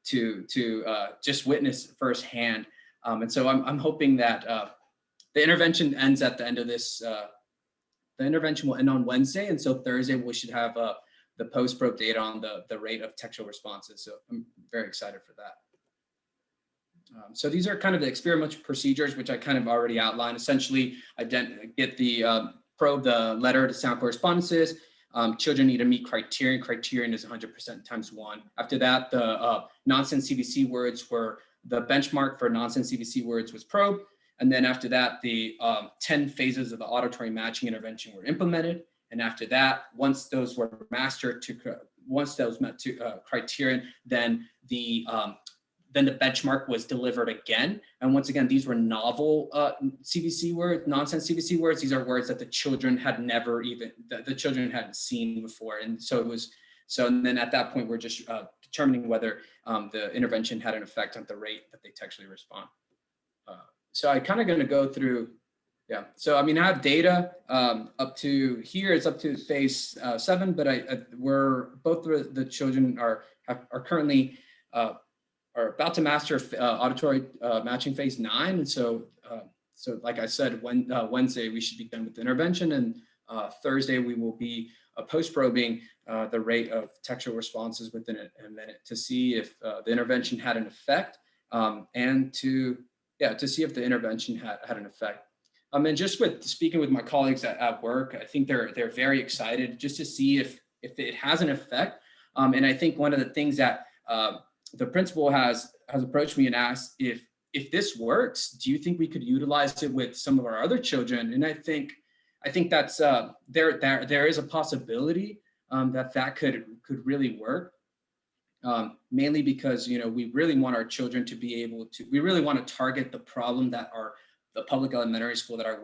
to just witness firsthand. And so I'm hoping that the intervention ends at the end of this. The intervention will end on Wednesday, and so Thursday we should have the post-probe data on the rate of textual responses. So I'm very excited for that. So these are kind of the experimental procedures, which I kind of already outlined. Essentially, get the probe the letter to sound correspondences. Children need to meet criterion. Criterion is 100% times 1. After that, the nonsense CVC words were the benchmark for nonsense CVC words was probed. And then after that, the 10 phases of the auditory matching intervention were implemented. And after that, once those were mastered once those met to criterion, then the benchmark was delivered again. And once again, these were novel CVC words, nonsense CVC words. These are words that the children had never even, the children hadn't seen before. And so and then at that point, we're just determining whether the intervention had an effect on the rate that they textually respond. So I kind of going to go through, yeah. So, I mean, I have data up to here, it's up to phase 7, but both the children are currently, are about to master auditory matching phase 9. And so, like I said, Wednesday we should be done with the intervention, and Thursday we will be post-probing the rate of textual responses within a minute to see if the intervention had an effect, and to see if the intervention had an effect. And just speaking with my colleagues at work, I think they're very excited just to see if it has an effect. And I think one of the things that the principal has approached me and asked if this works, do you think we could utilize it with some of our other children? And I think that's there is a possibility that could really work. Mainly because we really want our children to be able to. We really want to target the problem that the public elementary school that I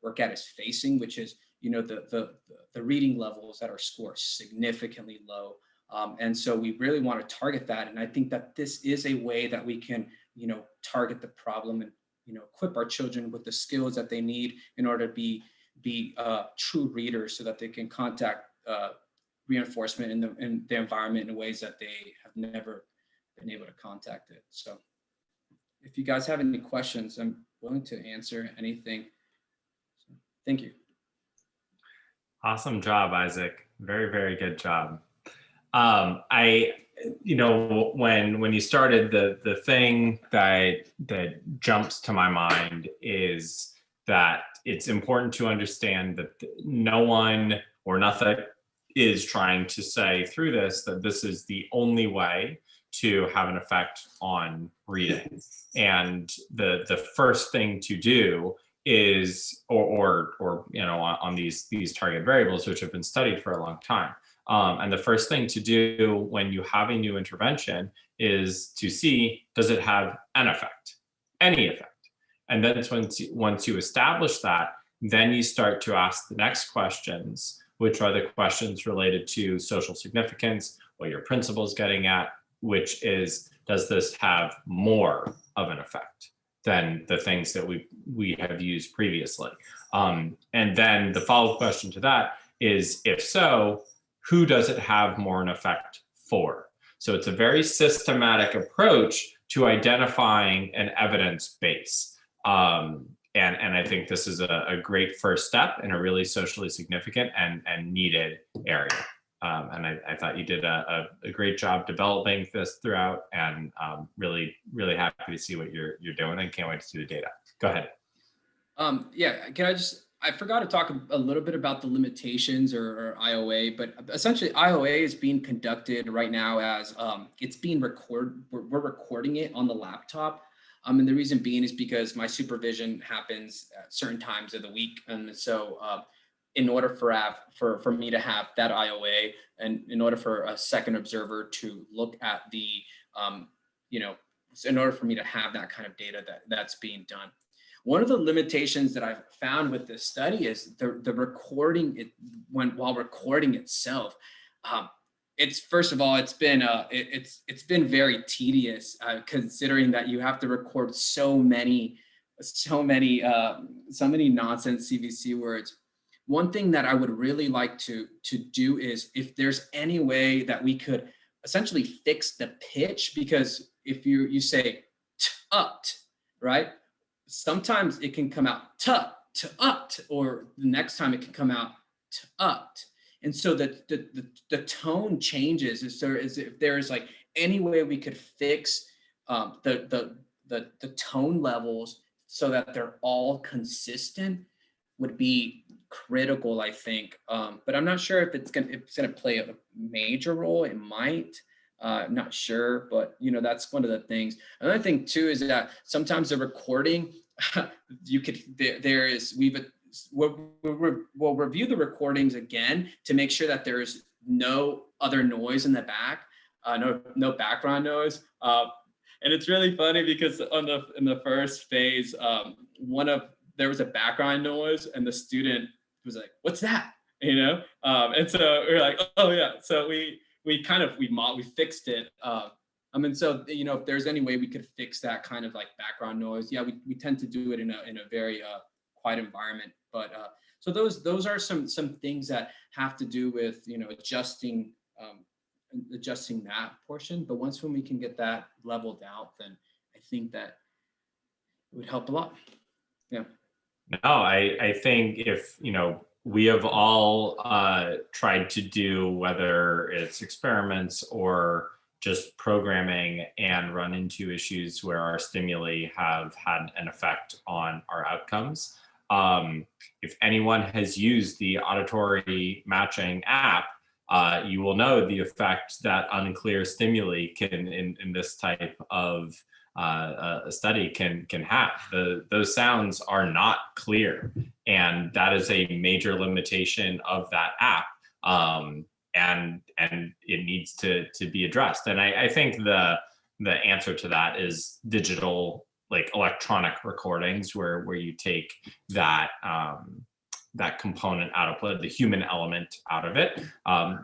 work at is facing, which is the reading levels that are scored significantly low. And so we really want to target that. And I think that this is a way that we can, target the problem and, equip our children with the skills that they need in order to be true readers so that they can contact reinforcement in the environment in ways that they have never been able to contact it. So if you guys have any questions, I'm willing to answer anything. So, thank you. Awesome job, Isaac. Very, very good job. When you started, the thing that jumps to my mind is that it's important to understand that no one or nothing is trying to say through this that this is the only way to have an effect on reading. And the first thing to do is, on these target variables, which have been studied for a long time. And the first thing to do when you have a new intervention is to see, does it have an effect, any effect? And then once you establish that, then you start to ask the next questions, which are the questions related to social significance, what your principal is getting at, which is, does this have more of an effect than the things that we have used previously? And then the follow-up question to that is, if so, who does it have more an effect for? So it's a very systematic approach to identifying an evidence base. And I think this is a great first step in a really socially significant and needed area. And I thought you did a great job developing this throughout, and really, really happy to see what you're doing, and can't wait to see the data. Go ahead. I forgot to talk a little bit about the limitations or IOA, but essentially IOA is being conducted right now as it's being recorded. We're recording it on the laptop. And the reason being is because my supervision happens at certain times of the week. And so in order for me to have that IOA, and in order for a second observer to look at the, in order for me to have that kind of data that's being done. One of the limitations that I've found with this study is the recording while recording itself. It's first of all, it's been very tedious considering that you have to record so many nonsense CVC words. one thing that I would really like to do is if there's any way that we could essentially fix the pitch, because if you say t, right? Sometimes it can come out t, or the next time it can come out t. And so the tone changes. Is if there's like any way we could fix the tone levels so that they're all consistent would be critical, I think. But I'm not sure if it's gonna play a major role. It might. I'm not sure, but that's one of the things. Another thing too is that sometimes the recording, we'll review the recordings again to make sure that there's no other noise in the back, no background noise. And it's really funny because in the first phase, there was a background noise, and the student was like, "What's that?" And so we're like, "Oh yeah." So we fixed it. So if there's any way we could fix that kind of like background noise, yeah, we tend to do it in a very quiet environment. But so those are some things that have to do with adjusting that portion. But when we can get that leveled out, then I think that it would help a lot. Yeah. No, I think if, we have all tried to do, whether it's experiments or just programming, and run into issues where our stimuli have had an effect on our outcomes. If anyone has used the auditory matching app, you will know the effect that unclear stimuli can, in this type of a study, can have. Those sounds are not clear, and that is a major limitation of that app, and it needs to be addressed. And I think the answer to that is digital, like electronic recordings, where you take that that component out of the human element out of it,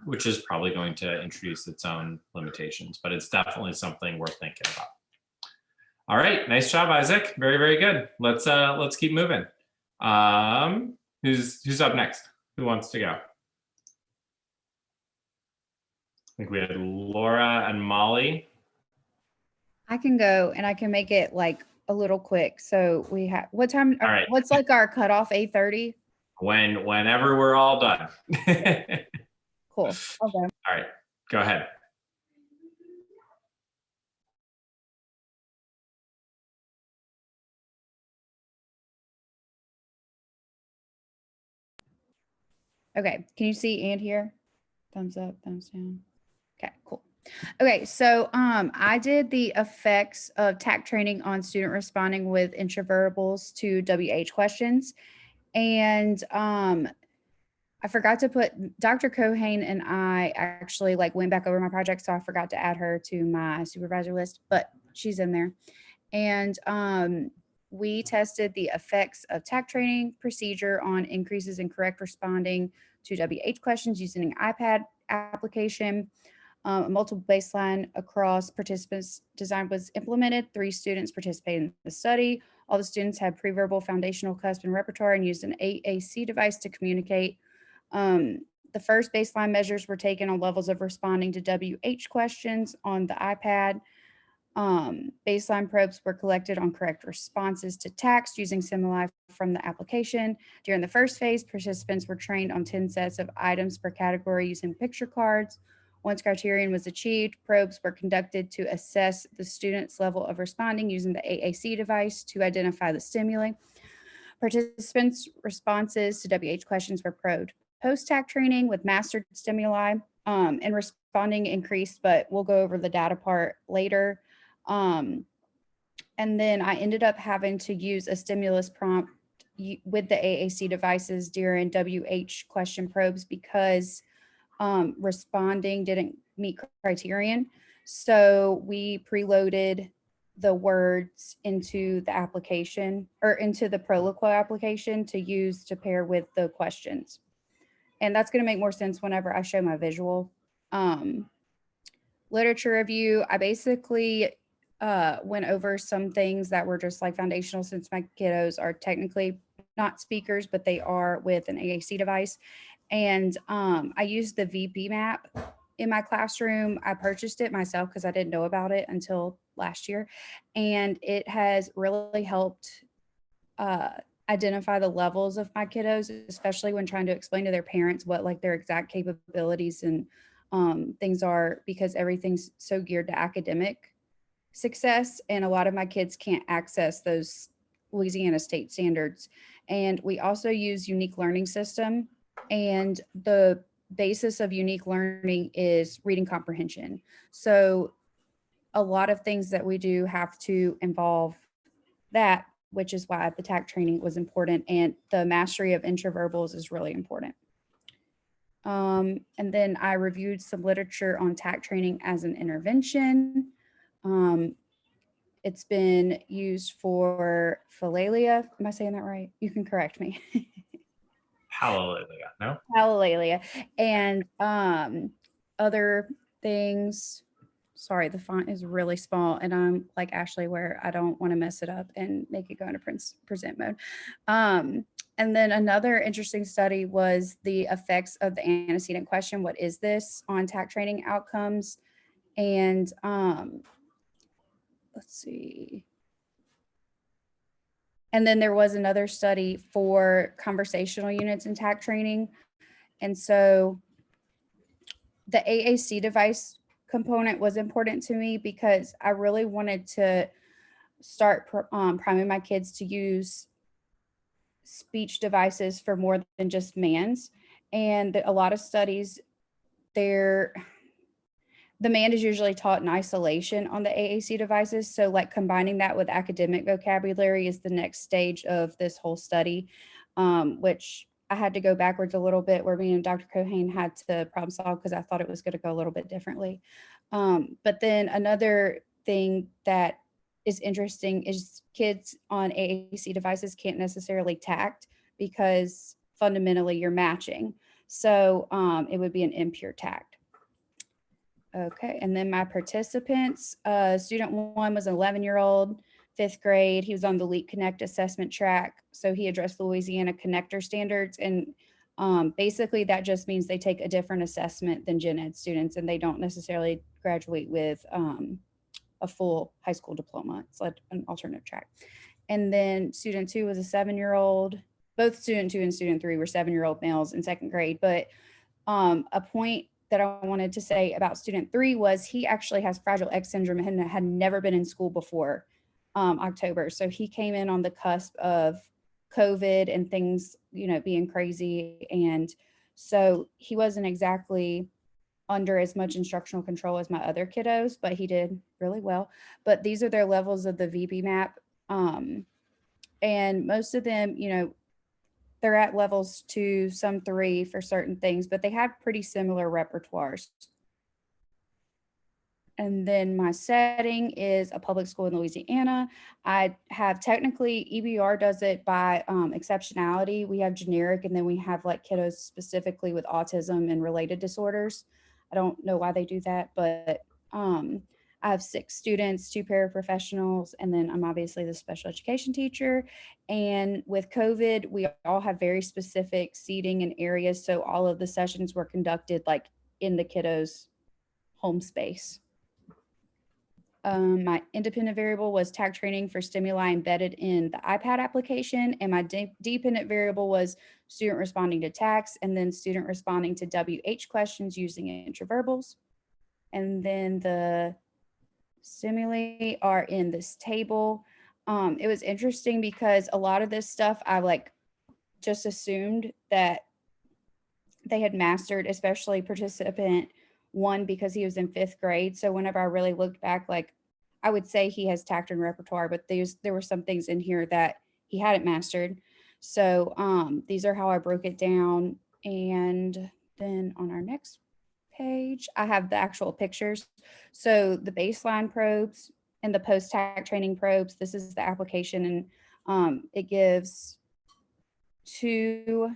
which is probably going to introduce its own limitations, but it's definitely something worth thinking about. All right, nice job, Isaac. Very, very good. Let's keep moving. Who's up next? Who wants to go? I think we had Laura and Molly. I can go, and I can make it like a little quick. So we have, what time? All right. What's like our cutoff? 8:30. Whenever we're all done. Cool. I'll go. All right, go ahead. Okay, can you see and hear? Thumbs up, thumbs down. Okay, cool. Okay, so I did the effects of TAC training on student responding with introverables to WH questions. And I forgot to put Dr. Cohane, and I actually went back over my project, so I forgot to add her to my supervisor list, but she's in there. And we tested the effects of TAC training procedure on increases in correct responding to WH questions using an iPad application. A multiple baseline across participants design was implemented. 3 students participated in the study. All the students had pre-verbal, foundational, cusp, and repertoire, and used an AAC device to communicate. The first baseline measures were taken on levels of responding to WH questions on the iPad. Baseline probes were collected on correct responses to text using stimuli from the application. During the first phase, participants were trained on 10 sets of items per category using picture cards. Once criterion was achieved, probes were conducted to assess the student's level of responding using the AAC device to identify the stimuli. Participants' responses to WH questions were probed. Post-TAC training with mastered stimuli and responding increased, but we'll go over the data part later. And then I ended up having to use a stimulus prompt with the AAC devices during WH question probes because responding didn't meet criterion. So we preloaded the words into the application, or into the Proloquo application, to use to pair with the questions. And that's going to make more sense whenever I show my visual. Literature review, I basically went over some things that were just foundational, since my kiddos are technically not speakers, but they are with an AAC device. And I used the VP map in my classroom. I purchased it myself because I didn't know about it until last year. And it has really helped identify the levels of my kiddos, especially when trying to explain to their parents what like their exact capabilities and things are, because everything's so geared to academic success. And a lot of my kids can't access those Louisiana state standards. And we also use unique learning system. And the basis of unique learning is reading comprehension. So a lot of things that we do have to involve that, which is why the TAC training was important, and the mastery of intraverbals is really important. And then I reviewed some literature on TAC training as an intervention. It's been used for phalalia. Am I saying that right? You can correct me. Hallelujah. No? Hallelujah. And other things. Sorry, the font is really small, and I'm like Ashley, where I don't want to mess it up and make it go into present mode. And then another interesting study was the effects of the antecedent question, what is this, on TAC training outcomes? And let's see. And then there was another study for conversational units in TAC training. And so the AAC device component was important to me because I really wanted to start priming my kids to use speech devices for more than just MANs. And a lot of studies, the MAN is usually taught in isolation on the AAC devices. So like combining that with academic vocabulary is the next stage of this whole study, which I had to go backwards a little bit, where me and Dr. Cohane had to problem solve because I thought it was going to go a little bit differently. But then another thing that is interesting is kids on AAC devices can't necessarily tact because fundamentally you're matching. So it would be an impure tact. Okay, and then my participants, student one was an 11-year-old, 5th grade. He was on the LEAP Connect assessment track. So he addressed the Louisiana connector standards. And basically that just means they take a different assessment than gen ed students, and they don't necessarily graduate with a full high school diploma. It's like an alternative track. And then student 2 was a 7-year-old. Both student 2 and student 3 were 7-year-old males in 2nd grade. But a point that I wanted to say about student 3 was he actually has Fragile X syndrome and had never been in school before October. So he came in on the cusp of COVID and things, you know, being crazy. And so he wasn't exactly under as much instructional control as my other kiddos, but he did really well. But these are their levels of the VB map. And most of them, you know, they're at levels 2, some 3 for certain things, but they have pretty similar repertoires. And then my setting is a public school in Louisiana. I have technically, EBR does it by exceptionality. We have generic, and then we have like kiddos specifically with autism and related disorders. I don't know why they do that, but I have 6 students, 2 paraprofessionals, and then I'm obviously the special education teacher. And with COVID, we all have very specific seating and areas. So all of the sessions were conducted like in the kiddos' home space. My independent variable was TAC training for stimuli embedded in the iPad application. And my dependent variable was student responding to TACs, and then student responding to WH questions using intraverbals. And then the stimuli are in this table. It was interesting because a lot of this stuff I like just assumed that they had mastered, especially participant 1 because he was in 5th grade. So whenever I really looked back, like I would say he has tact and repertoire, but there were some things in here that he hadn't mastered. So these are how I broke it down. And then on our next page, I have the actual pictures. So the baseline probes and the post-TAC training probes, this is the application, and it gives 2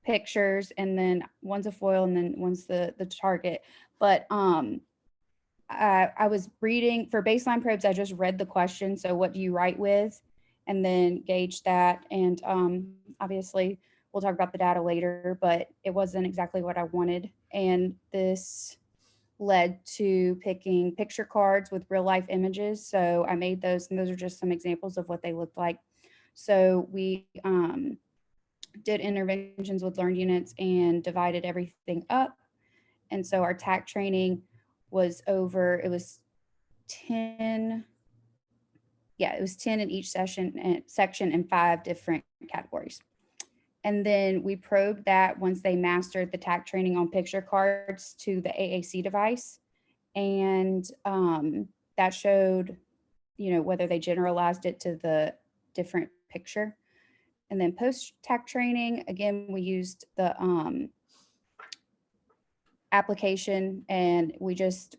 pictures, and then one's a foil and then one's the target. But I was reading for baseline probes, I just read the question. So what do you write with? And then gauge that. And Obviously, we'll talk about the data later, but it wasn't exactly what I wanted. And this led to picking picture cards with real life images. So I made those, and those are just some examples of what they looked like. So we did interventions with learned units and divided everything up. And so our TAC training was it was 10, it was 10 in each section in 5 different categories. And then we probed that once they mastered the TAC training on picture cards to the AAC device. And that showed, whether they generalized it to the different picture. And then post-TAC training, again, we used the application, and we just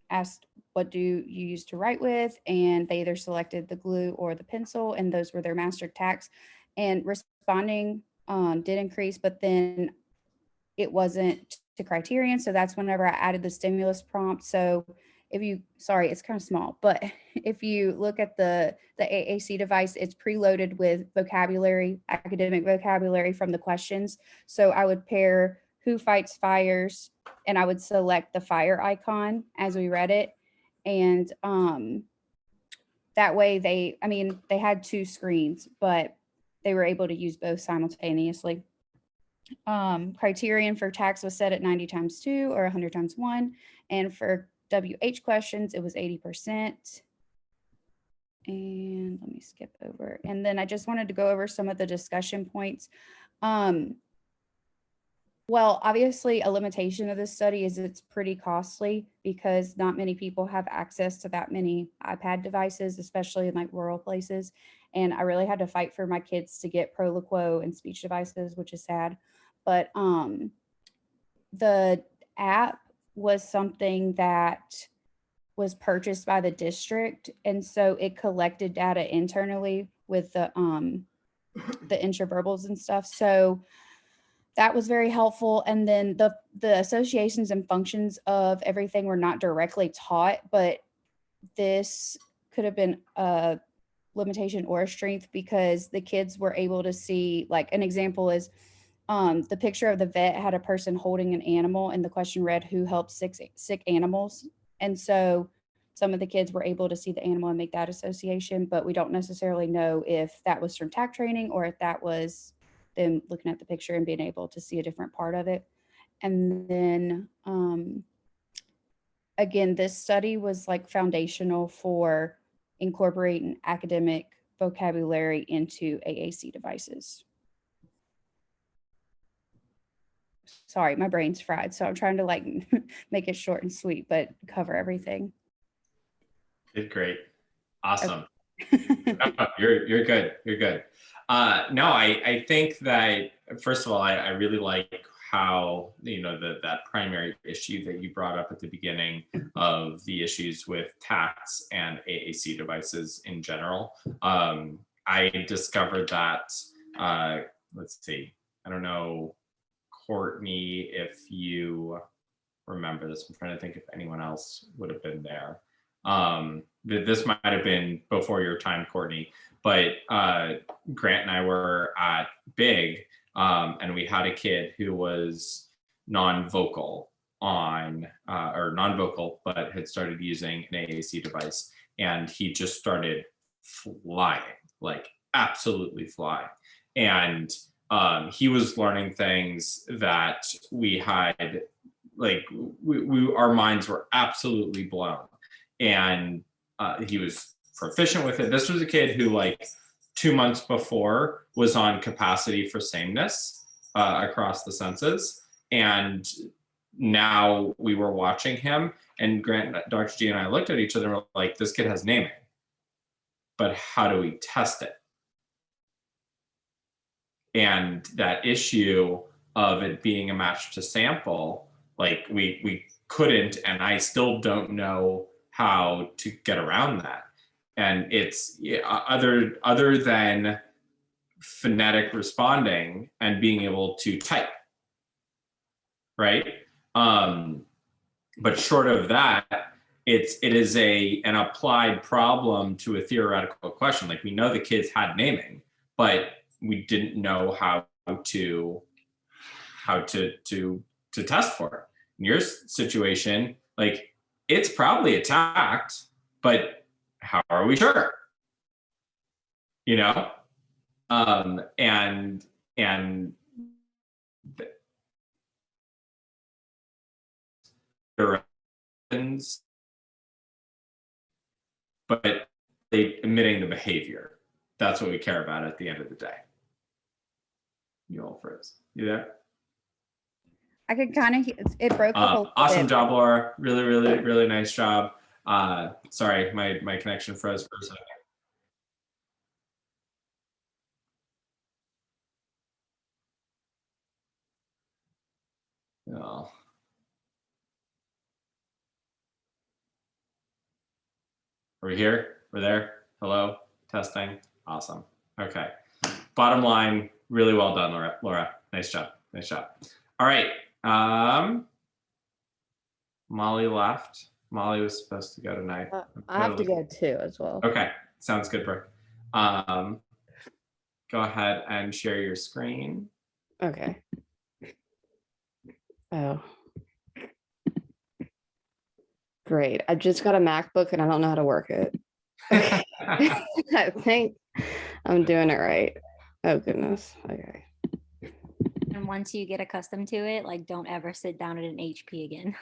asked, what do you use to write with? And they either selected the glue or the pencil, and those were their mastered TACs. And responding did increase, but then it wasn't to criterion. So that's whenever I added the stimulus prompt. So sorry, it's kind of small, but if you look at the AAC device, it's preloaded with vocabulary, academic vocabulary from the questions. So I would pair who fights fires, and I would select the fire icon as we read it. And that way they had 2 screens, but they were able to use both simultaneously. Criterion for TACs was set at 90 times 2 or 100 times 1. And for WH questions, it was 80%. And let me skip over. And then I just wanted to go over some of the discussion points. Well, obviously, a limitation of this study is it's pretty costly because not many people have access to that many iPad devices, especially in like rural places. And I really had to fight for my kids to get Proloquo and speech devices, which is sad. But the app was something that was purchased by the district. And so it collected data internally with the intraverbals and stuff. So that was very helpful. And then the associations and functions of everything were not directly taught, but this could have been a limitation or a strength because the kids were able to see, like an example is the picture of the vet had a person holding an animal, and the question read, who helps sick animals? And so some of the kids were able to see the animal and make that association, but we don't necessarily know if that was from TAC training or if that was them looking at the picture and being able to see a different part of it. And then again, this study was like foundational for incorporating academic vocabulary into AAC devices. Sorry, my brain's fried, so I'm trying to like make it short and sweet, but cover everything. Did great. Awesome. Okay. No, you're good. You're good. No, I think that, first of all, I really like how, that primary issue that you brought up at the beginning of the issues with TACs and AAC devices in general. I discovered that, let's see, I don't know, Courtney, if you remember this. I'm trying to think if anyone else would have been there. This might have been before your time, Courtney, but Grant and I were at Big, and we had a kid who was non-vocal but had started using an AAC device, and he just started flying, like absolutely flying. And he was learning things that we had, like our minds were absolutely blown. And he was proficient with it. This was a kid who, like 2 months before, was on capacity for sameness across the senses. And now we were watching him, and Dr. G and I looked at each other and were like, this kid has naming, but how do we test it? And that issue of it being a match to sample, like we couldn't, and I still don't know how to get around that. And it's other than phonetic responding and being able to type, right? But short of that, it is an applied problem to a theoretical question. Like, we know the kids had naming, but we didn't know how to test for it. In your situation, like, it's probably attacked, but how are we sure? You know, and the but they emitting the behavior. That's what we care about at the end of the day. You all froze. You there? I could kind of, it broke up a little Awesome bit. job, Laura. Really, really, really nice job. Sorry, my connection froze for a second. Oh. Are we here? We're there? Hello? Testing? Awesome. Okay. Bottom line, really well done, Laura. Nice job. Nice job. All right. Molly left. Molly was supposed to go tonight. I have to go too as well. Okay. Sounds good, Brooke. Go ahead and share your screen. Okay. Oh. Great. I just got a MacBook and I don't know how to work it. I think I'm doing it right. Oh goodness. Okay. And once you get accustomed to it, like, don't ever sit down at an HP again.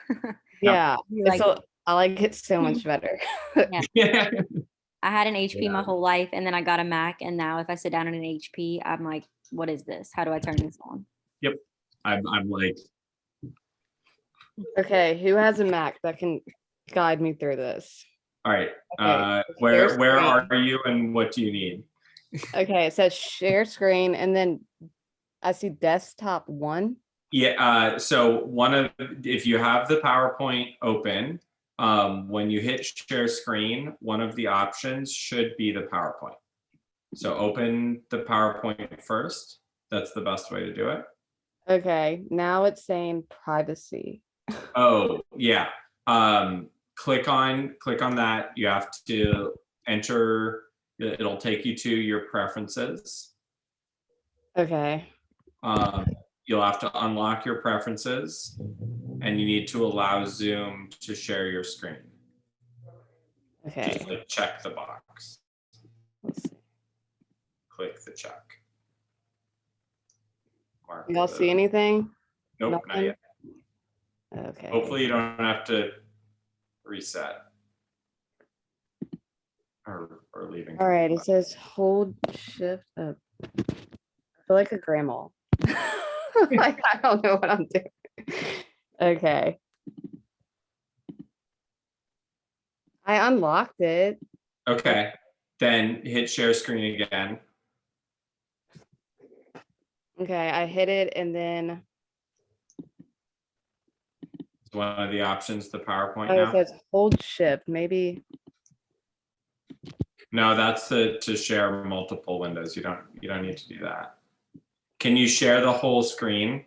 Yeah. Like, So I like it so much better. Yeah. I had an HP Yeah. my whole life, and then I got a Mac, and now if I sit down at an HP, I'm like, what is this? How do I turn this on? Yep. I'm like, Okay. Who has a Mac that can guide me through this? all right. Okay, Where screen. are you and what do you need? Okay. It says share screen and then I see desktop 1. Yeah, so if you have the PowerPoint open, when you hit share screen, one of the options should be the PowerPoint. So open the PowerPoint first. That's the best way to do it. Okay. Now it's saying privacy. Oh, yeah. Click on that. You have to enter, it'll take you to your preferences. Okay. You'll have to unlock your preferences and you need to allow Zoom to share your screen. Okay. Just like check the box. Let's see. Click the check. Mark Y'all the- see anything? Nope, not Nothing? yet. Okay. Hopefully you don't have to reset or leaving. All right. It says hold shift up. I feel like a grandma. Like I don't know what I'm doing. Okay. I unlocked it. Okay, then hit share screen again. Okay, I hit it and then It's one of the options, the PowerPoint oh, it now. says hold shift. Maybe. No, that's to share multiple windows. You don't need to do that. Can you share the whole screen?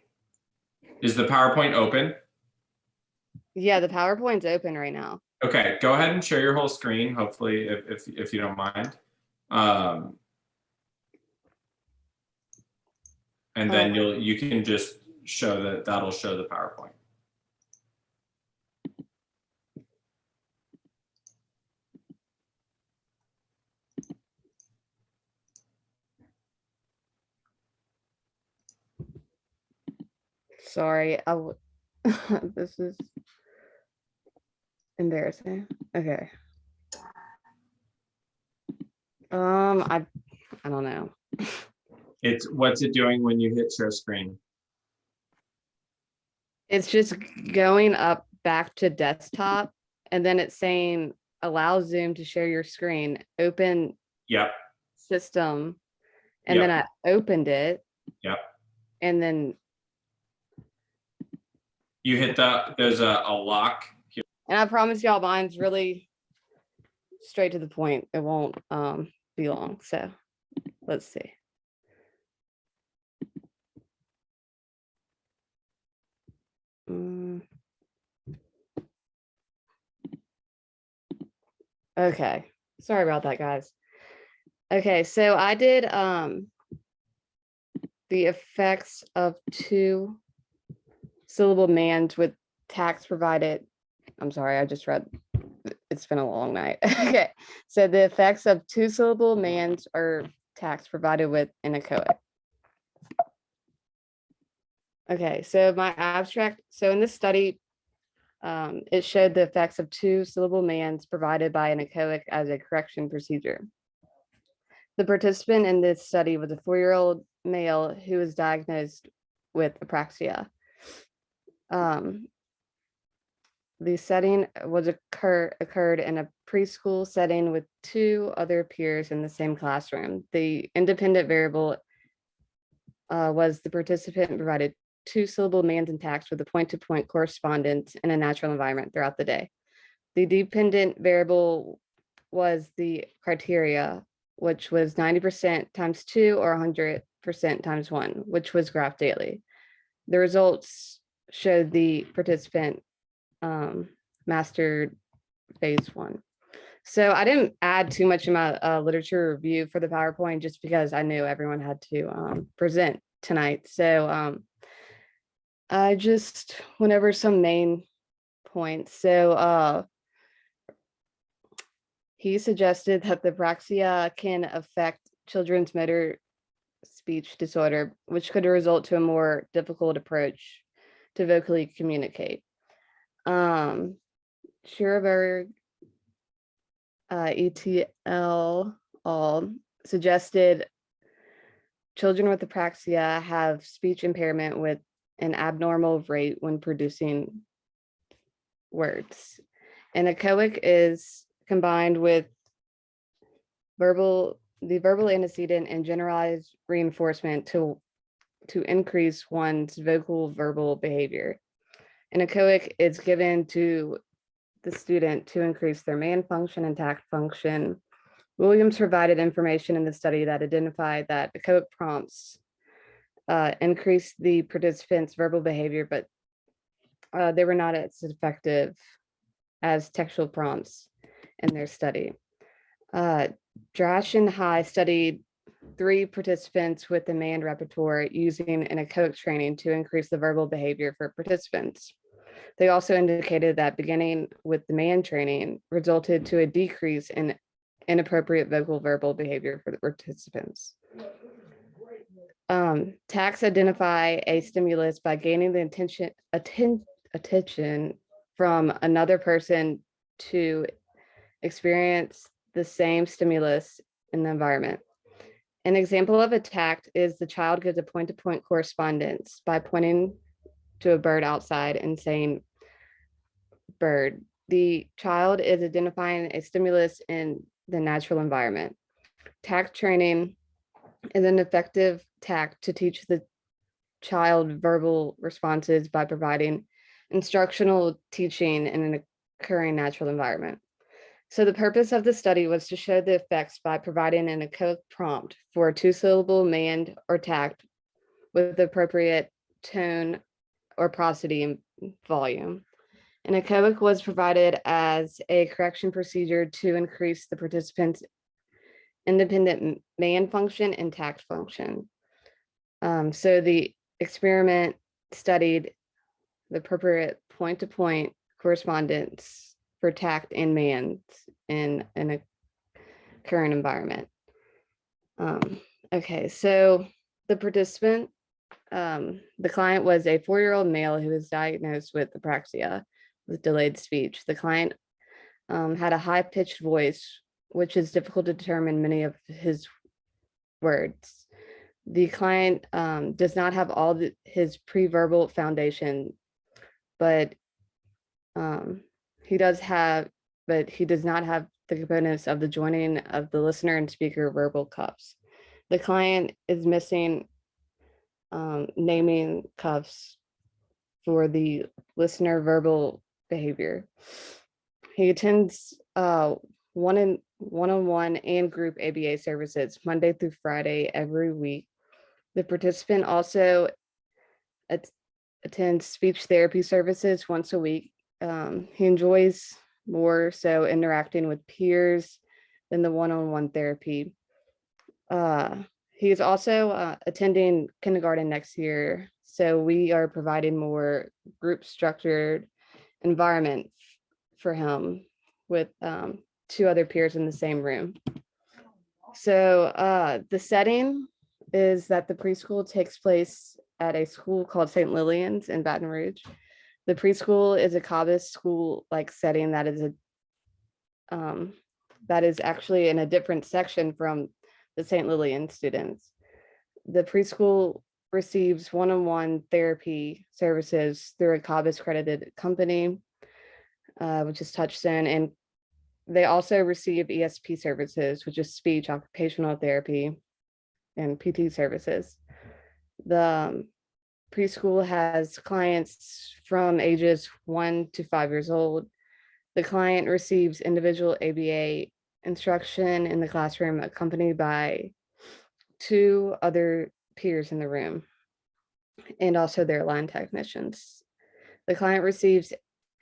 Is the PowerPoint open? Yeah, the PowerPoint's open right now. Okay, go ahead and share your whole screen, hopefully, if you don't mind. And then you can just show that'll show the PowerPoint. Sorry, this is embarrassing. Okay. I don't know. What's it doing when you hit share screen? It's just going up back to desktop, and then it's saying allow Zoom to share your screen, open Yep. system, and then I opened it. Yep. And then You hit there's a lock here. and I promise y'all mine's really straight to the point. It won't be long. So let's see. Okay. Sorry about that, guys. Okay, so I did the effects of two syllable mans with tax provided. I'm sorry, I just read, it's been a long night. Okay, so the effects of two syllable mans or tax provided with an echoic. Okay, so my abstract, so in this study, it showed the effects of two syllable mans provided by an echoic as a correction procedure. The participant in this study was a 4-year-old male who was diagnosed with apraxia. The setting was occurred in a preschool setting with 2 other peers in the same classroom. The independent variable was the participant provided 2 syllable mans and tax with a point-to-point correspondence in a natural environment throughout the day. The dependent variable was the criteria, which was 90% times 2 or 100% times 1, which was graphed daily. The results showed the participant mastered phase 1. So I didn't add too much in my literature review for the PowerPoint just because I knew everyone had to present tonight. So I just went over some main points. So he suggested that the apraxia can affect children's motor speech disorder, which could result to a more difficult approach to vocally communicate. Schierberg, ETL, all suggested children with apraxia have speech impairment with an abnormal rate when producing words. And echoic is combined with the verbal antecedent and generalized reinforcement to increase one's vocal verbal behavior. And echoic is given to the student to increase their man function and tact function. Williams provided information in the study that identified that echoic prompts increased the participants' verbal behavior, but they were not as effective as textual prompts in their study. Drash and High studied 3 participants with the man repertoire using an echoic training to increase the verbal behavior for participants. They also indicated that beginning with the man training resulted to a decrease in inappropriate vocal verbal behavior for the participants. Tax identify a stimulus by gaining the attention from another person to experience the same stimulus in the environment. An example of a tact is the child gives a point-to-point correspondence by pointing to a bird outside and saying bird. The child is identifying a stimulus in the natural environment. Tact training is an effective tact to teach the child verbal responses by providing instructional teaching in an occurring natural environment. So the purpose of the study was to show the effects by providing an echoic prompt for a 2-syllable mand or tact with the appropriate tone or prosody and volume. An echoic was provided as a correction procedure to increase the participants' independent man function and tact function. So the experiment studied the appropriate point-to-point correspondence for tact and man in a current environment. Okay, so the participant, the client was a 4-year-old male who was diagnosed with apraxia with delayed speech. The client had a high-pitched voice, which is difficult to determine many of his words. The client does not have all his pre-verbal foundation, but he does not have the components of the joining of the listener and speaker verbal cuffs. The client is missing naming cuffs for the listener verbal behavior. He attends one-on-one and group ABA services Monday through Friday every week. The participant also attends speech therapy services once a week. He enjoys more so interacting with peers than the one-on-one therapy. He's also attending kindergarten next year. So we are providing more group structured environment for him with 2 other peers in the same room. So the setting is that the preschool takes place at a school called St. Lillian's in Baton Rouge. The preschool is a Cobus school-like setting that is actually in a different section from the St. Lillian students. The preschool receives one-on-one therapy services through a Cobus accredited company, which is Touchstone, and they also receive ESP services, which is speech occupational therapy and PT services. The preschool has clients from ages 1 to 5 years old. The client receives individual ABA instruction in the classroom, accompanied by 2 other peers in the room, and also their line technicians. The client receives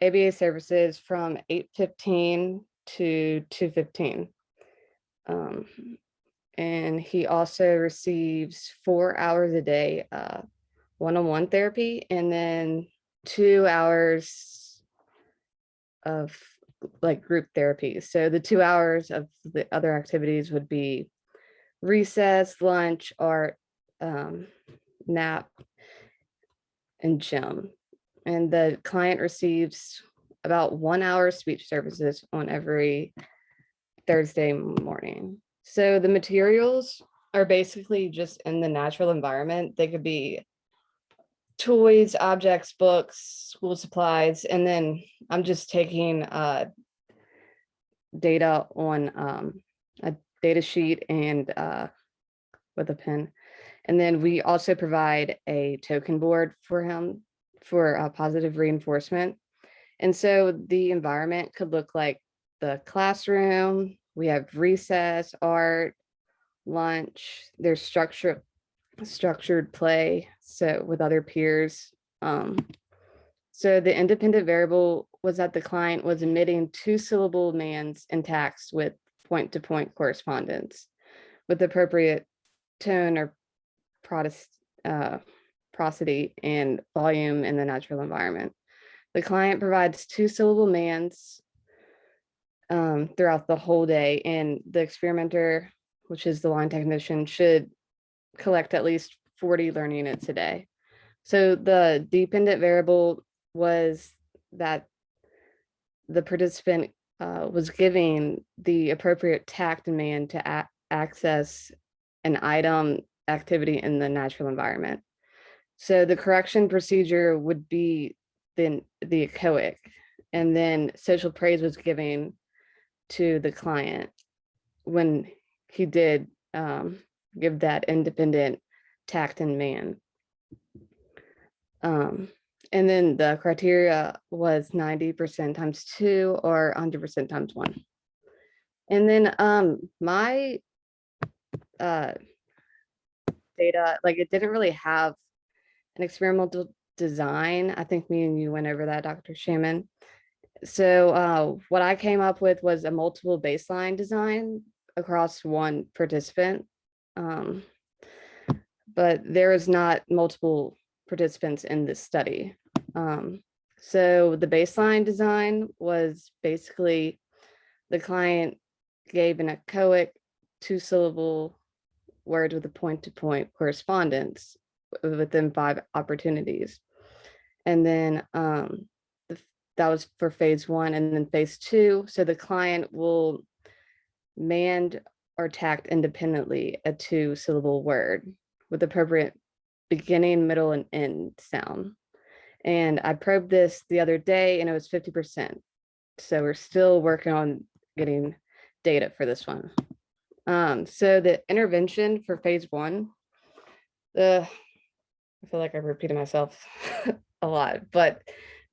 ABA services from 8:15 to 2:15. And he also receives 4 hours a day one-on-one therapy, and then 2 hours of like group therapy. So the 2 hours of the other activities would be recess, lunch, art, nap, and gym. And the client receives about 1 hour speech services on every Thursday morning. So the materials are basically just in the natural environment. They could be toys, objects, books, school supplies, and then I'm just taking data on a data sheet and with a pen. And then we also provide a token board for him for positive reinforcement. And so the environment could look like the classroom. We have recess, art, lunch. There's structured play, so with other peers. So the independent variable was that the client was emitting 2-syllable mands and tax with point-to-point correspondence with appropriate tone or prosody and volume in the natural environment. The client provides 2-syllable mands throughout the whole day, and the experimenter, which is the line technician, should collect at least 40 learning units a day. So the dependent variable was that the participant was giving the appropriate tact and mand to access an item activity in the natural environment. So the correction procedure would be then the echoic, and then social praise was given to the client when he did give that independent tact and mand. And then the criteria was 90% times 2 or 100% times 1. And then my data, like it didn't really have an experimental design. I think me and you went over that, Dr. Shaman. So what I came up with was a multiple baseline design across one participant. But there is not multiple participants in this study. So the baseline design was basically the client gave an echoic 2-syllable word with a point-to-point correspondence within 5 opportunities. And then that was for phase 1, and then phase 2. So the client will mand or tact independently a 2-syllable word with appropriate beginning, middle, and end sound. And I probed this the other day and it was 50%. So we're still working on getting data for this one. So the intervention for phase 1, I feel like I repeated myself a lot, but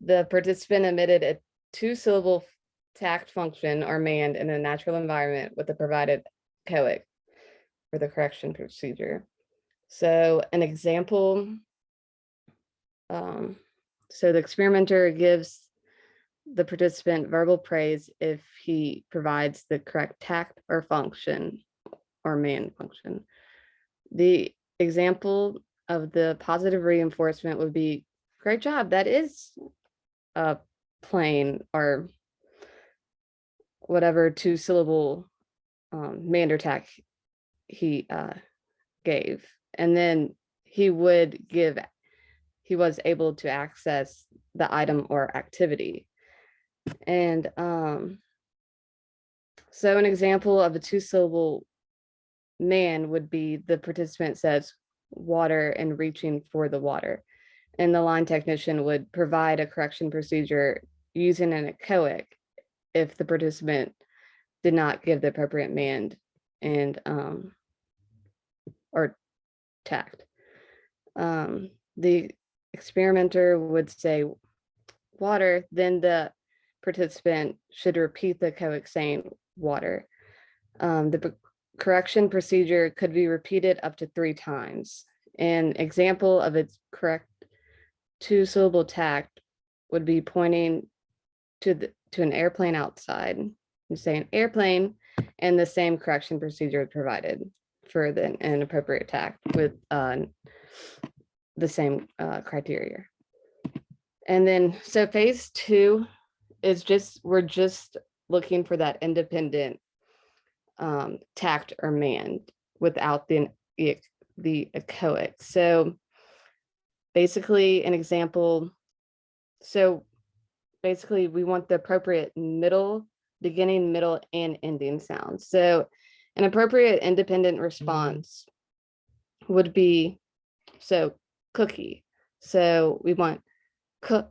the participant emitted a 2-syllable tact function or mand in a natural environment with the provided echoic for the correction procedure. So an example, so the experimenter gives the participant verbal praise if he provides the correct tact or function or mand function. The example of the positive reinforcement would be, great job, that is a plain or whatever 2-syllable Mander tack he gave. And then he was able to access the item or activity. And so an example of a 2-syllable man would be the participant says water and reaching for the water. And the line technician would provide a correction procedure using an echoic if the participant did not give the appropriate mand and or tact. The experimenter would say water, then the participant should repeat the echoic saying water. The correction procedure could be repeated up to 3 times. An example of its correct 2-syllable tact would be pointing to an airplane outside and saying airplane, and the same correction procedure is provided for an appropriate tact with the same criteria. And then, so phase 2 is we're just looking for that independent tact or mand without the echoic. So basically an example, so basically we want the appropriate beginning, middle, and ending sounds. So an appropriate independent response would be, so cookie. So we want cookie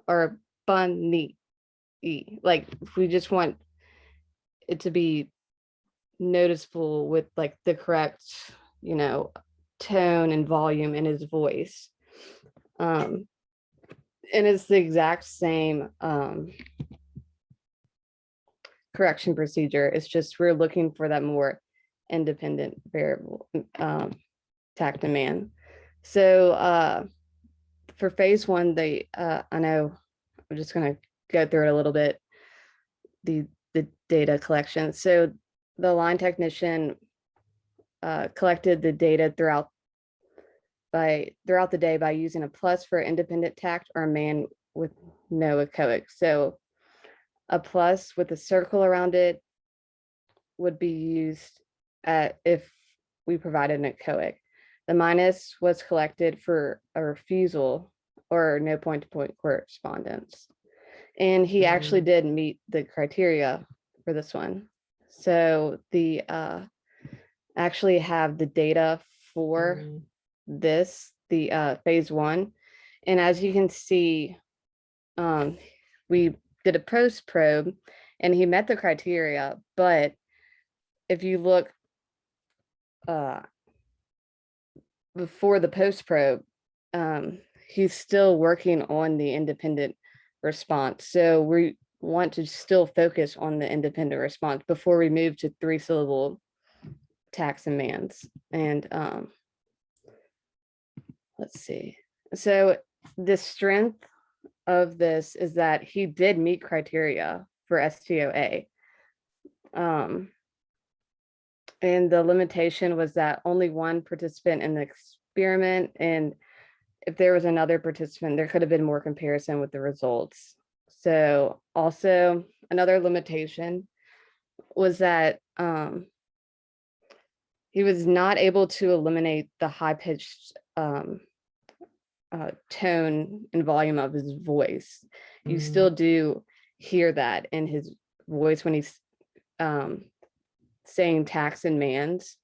or bunny. Like we just want it to be noticeable with like the correct, tone and volume in his voice. And it's the exact same correction procedure. It's just we're looking for that more independent variable tact demand. So for phase 1, I know I'm just going to go through it a little bit. The data collection. So the line technician collected the data throughout the day by using a plus for independent tact or a man with no echoic. So a plus with a circle around it would be used if we provided an echoic. The minus was collected for a refusal or no point-to-point correspondence. And he actually did meet the criteria for this one. So the actually have the data for this, the phase 1. And as you can see, we did a post probe and he met the criteria, but if you look before the post probe, he's still working on the independent response. So we want to still focus on the independent response before we move to 3-syllable tacts and mands. And let's see. So the strength of this is that he did meet criteria for STOA. And the limitation was that only one participant in the experiment, and if there was another participant, there could have been more comparison with the results. So also another limitation was that he was not able to eliminate the high-pitched tone and volume of his voice. You still do hear that in his voice when he's saying tacts and mands.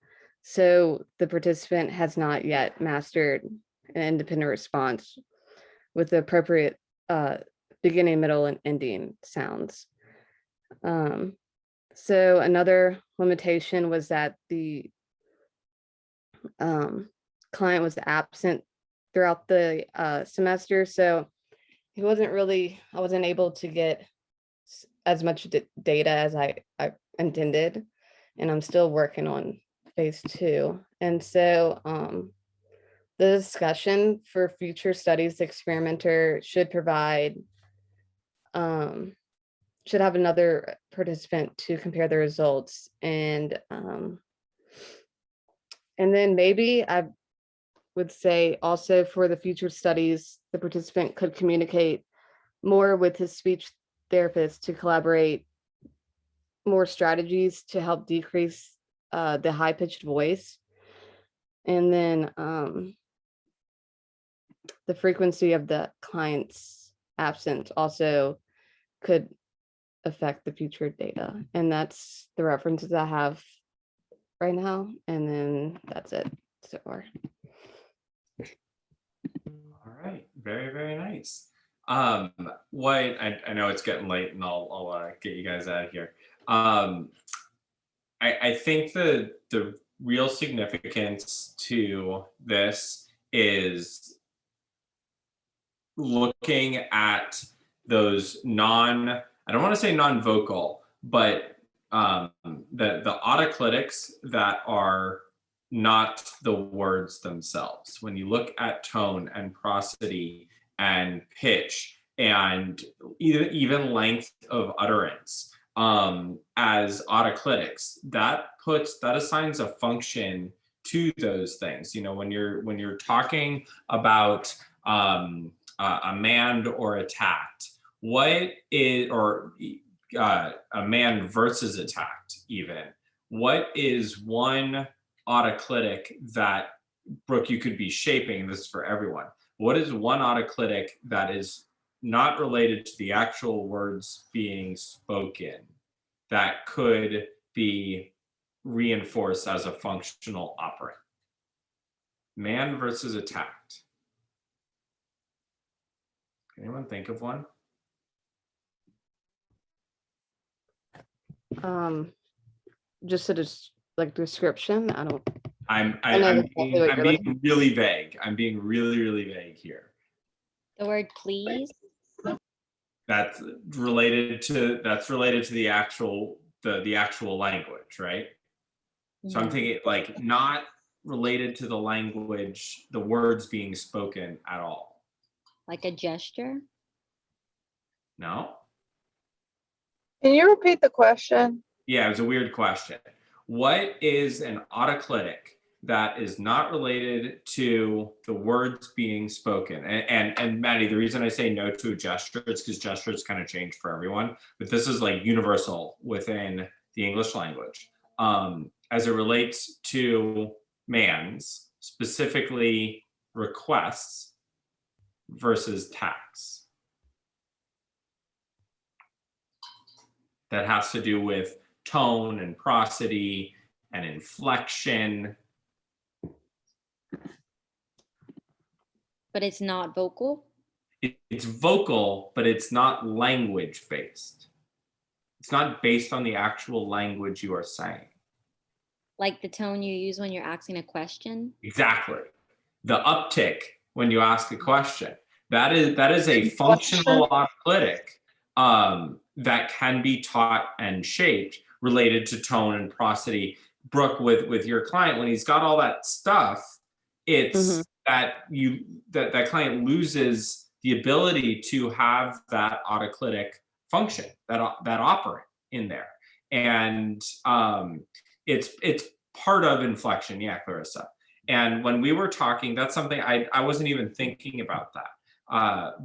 So the participant has not yet mastered an independent response with the appropriate beginning, middle, and ending sounds. So another limitation was that the client was absent throughout the semester. So I wasn't able to get as much data as I intended. And I'm still working on phase 2. And so the discussion for future studies, the experimenter should have another participant to compare the results. And And then maybe I would say also for the future studies, the participant could communicate more with his speech therapist to collaborate more strategies to help decrease the high-pitched voice. And then the frequency of the client's absence also could affect the future data. And that's the references I have right now. And then that's it so far. All right, very, very nice. What I know it's getting late, and I'll get you guys out of here. I think the real significance to this is looking at those I don't want to say non-vocal, but the autoclitics that are not the words themselves. When you look at tone and prosody and pitch and even length of utterance as autoclitics, that assigns a function to those things. You know, when you're talking about a manned or attacked, what is, or a man versus attacked even, what is one autoclitic that, Brooke, you could be shaping, and this is for everyone, what is one autoclitic that is not related to the actual words being spoken that could be reinforced as a functional operant? Man versus attacked. Can anyone think of one? Just like description. I know I'm that's being, exactly what I'm you're being looking- really vague. I'm being really, really vague here. The word please. That's related to the actual language, right? So I'm No. thinking like not related to the language, the words being spoken at all. Like a gesture. No? Can you repeat the question? Yeah, it was a weird question. What is an autoclitic that is not related to the words being spoken? And Maddie, the reason I say no to a gesture is because gestures kind of change for everyone, but this is like universal within the English language. As it relates to mans, specifically requests versus tax. That has to do with tone and prosody and inflection. But it's not vocal. It's vocal, but it's not language based. It's not based on the actual language you are saying. Like the tone you use when you're asking a question. Exactly. The uptick when you ask a question. That is a functional autoclitic that can be taught and shaped related to tone and prosody. Brooke, with your client, when he's got all that stuff, it's that client loses the ability to have that autoclitic function, that operant in there. And it's part of inflection. Yeah, Clarissa. And when we were talking, that's something I wasn't even thinking about that.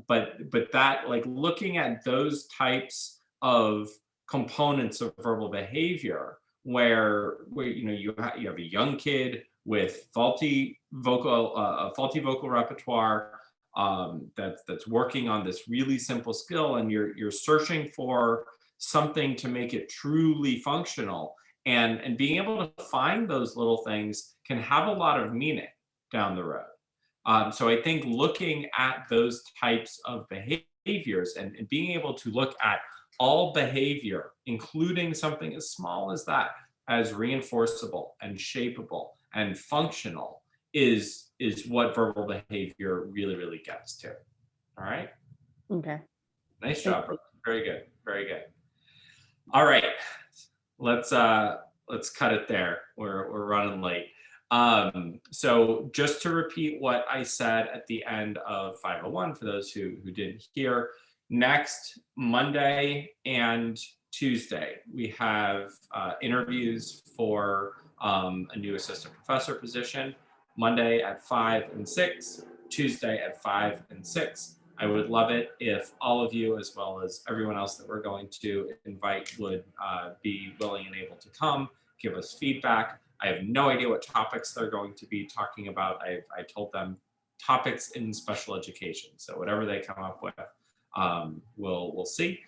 But that, like, looking at those types of components of verbal behavior where you know you have a young kid with faulty vocal repertoire that's working on this really simple skill, and you're searching for something to make it truly functional, and being able to find those little things can have a lot of meaning down the road. So I think looking at those types of behaviors and being able to look at all behavior, including something as small as that, as reinforceable and shapeable and functional, is what verbal behavior really, really gets to. All right. Okay. Nice job, Brooke. Very good. Very good. All right. Let's cut it there. We're running late. So just to repeat what I said at the end of 501 for those who didn't hear, next Monday and Tuesday, we have interviews for a new assistant professor position, Monday at 5 and 6, Tuesday at 5 and 6. I would love it if all of you, as well as everyone else that we're going to invite, would be willing and able to come, give us feedback. I have no idea what topics they're going to be talking about. I told them topics in special education. So whatever they come up with, we'll see.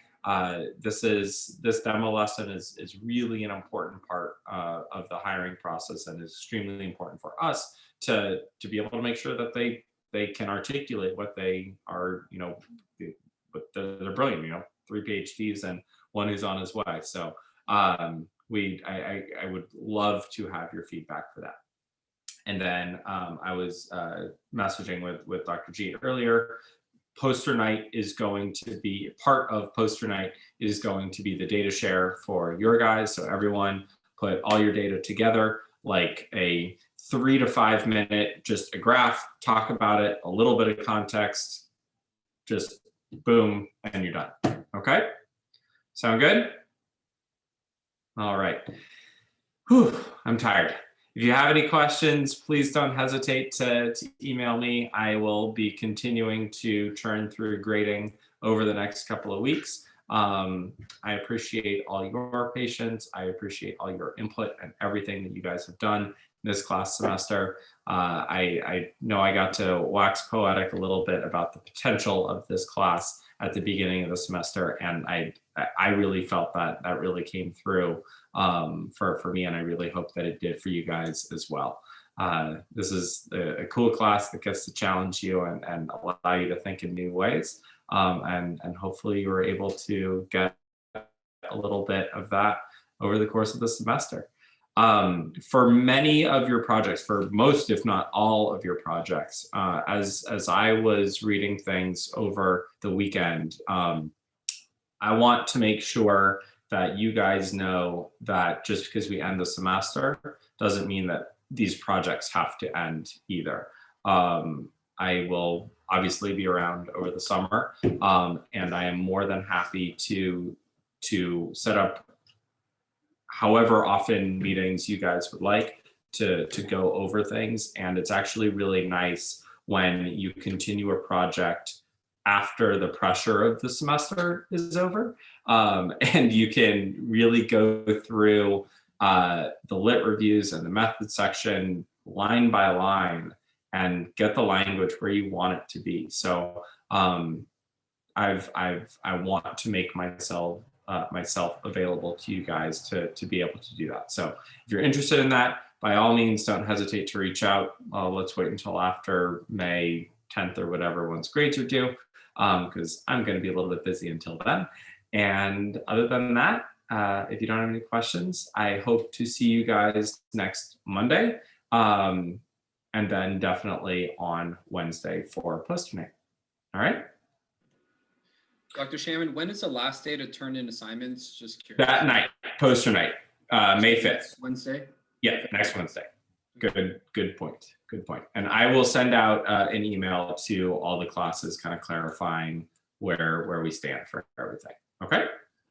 This demo lesson is really an important part of the hiring process, and is extremely important for us to be able to make sure that they can articulate what they are, but they're brilliant, 3 PhDs and 1 who's on his way. So I would love to have your feedback for that. And then I was messaging with Dr. G earlier. Poster night is going to be part of poster night is going to be the data share for your guys. So everyone put all your data together, like a 3 to 5 minute, just a graph, talk about it, a little bit of context, just boom, and you're done. Okay? Sound good? All right. Whew, I'm tired. If you have any questions, please don't hesitate to email me. I will be continuing to churn through grading over the next couple of weeks. I appreciate all your patience. I appreciate all your input and everything that you guys have done this class semester. I know I got to wax poetic a little bit about the potential of this class at the beginning of the semester, and I really felt that really came through for me, and I really hope that it did for you guys as well. This is a cool class that gets to challenge you and allow you to think in new ways, and hopefully you were able to get a little bit of that over the course of the semester. For many of your projects, for most, if not all of your projects, as I was reading things over the weekend, I want to make sure that you guys know that just because we end the semester doesn't mean that these projects have to end either. I will obviously be around over the summer, and I am more than happy to set up however often meetings you guys would like to go over things. And it's actually really nice when you continue a project after the pressure of the semester is over, and you can really go through the lit reviews and the method section line by line and get the language where you want it to be. So I want to make myself available to you guys to be able to do that. So if you're interested in that, by all means, don't hesitate to reach out. Let's wait until after May 10th or whatever, once grades are due, because I'm going to be a little bit busy until then. And other than that, if you don't have any questions, I hope to see you guys next Monday, and then definitely on Wednesday for poster night. All right. Dr. Shaman, when is the last day to turn in assignments? Just curious. That night, poster night, May 5th. Wednesday? Yeah, next Wednesday. Good point. Good point. And I will send out an email to all the classes kind of clarifying where we stand for everything. Okay?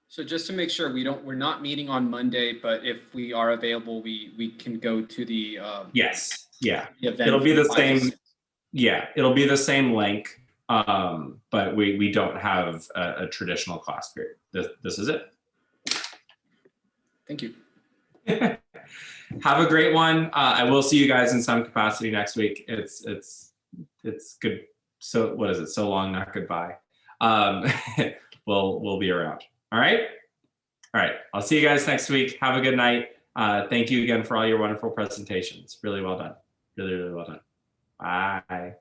So just to make sure we're not meeting on Monday, but if we are available, we can go to the yes. Yeah. the event. It'll be the same. Yeah, it'll be the same link. But we don't have a traditional class period. This is it. Thank you. Have a great one. I will see you guys in some capacity next week. It's good. So what is it? So long, not goodbye. We'll be around. All right. All right. I'll see you guys next week. Have a good night. Thank you again for all your wonderful presentations. Really well done. Really well done. Bye.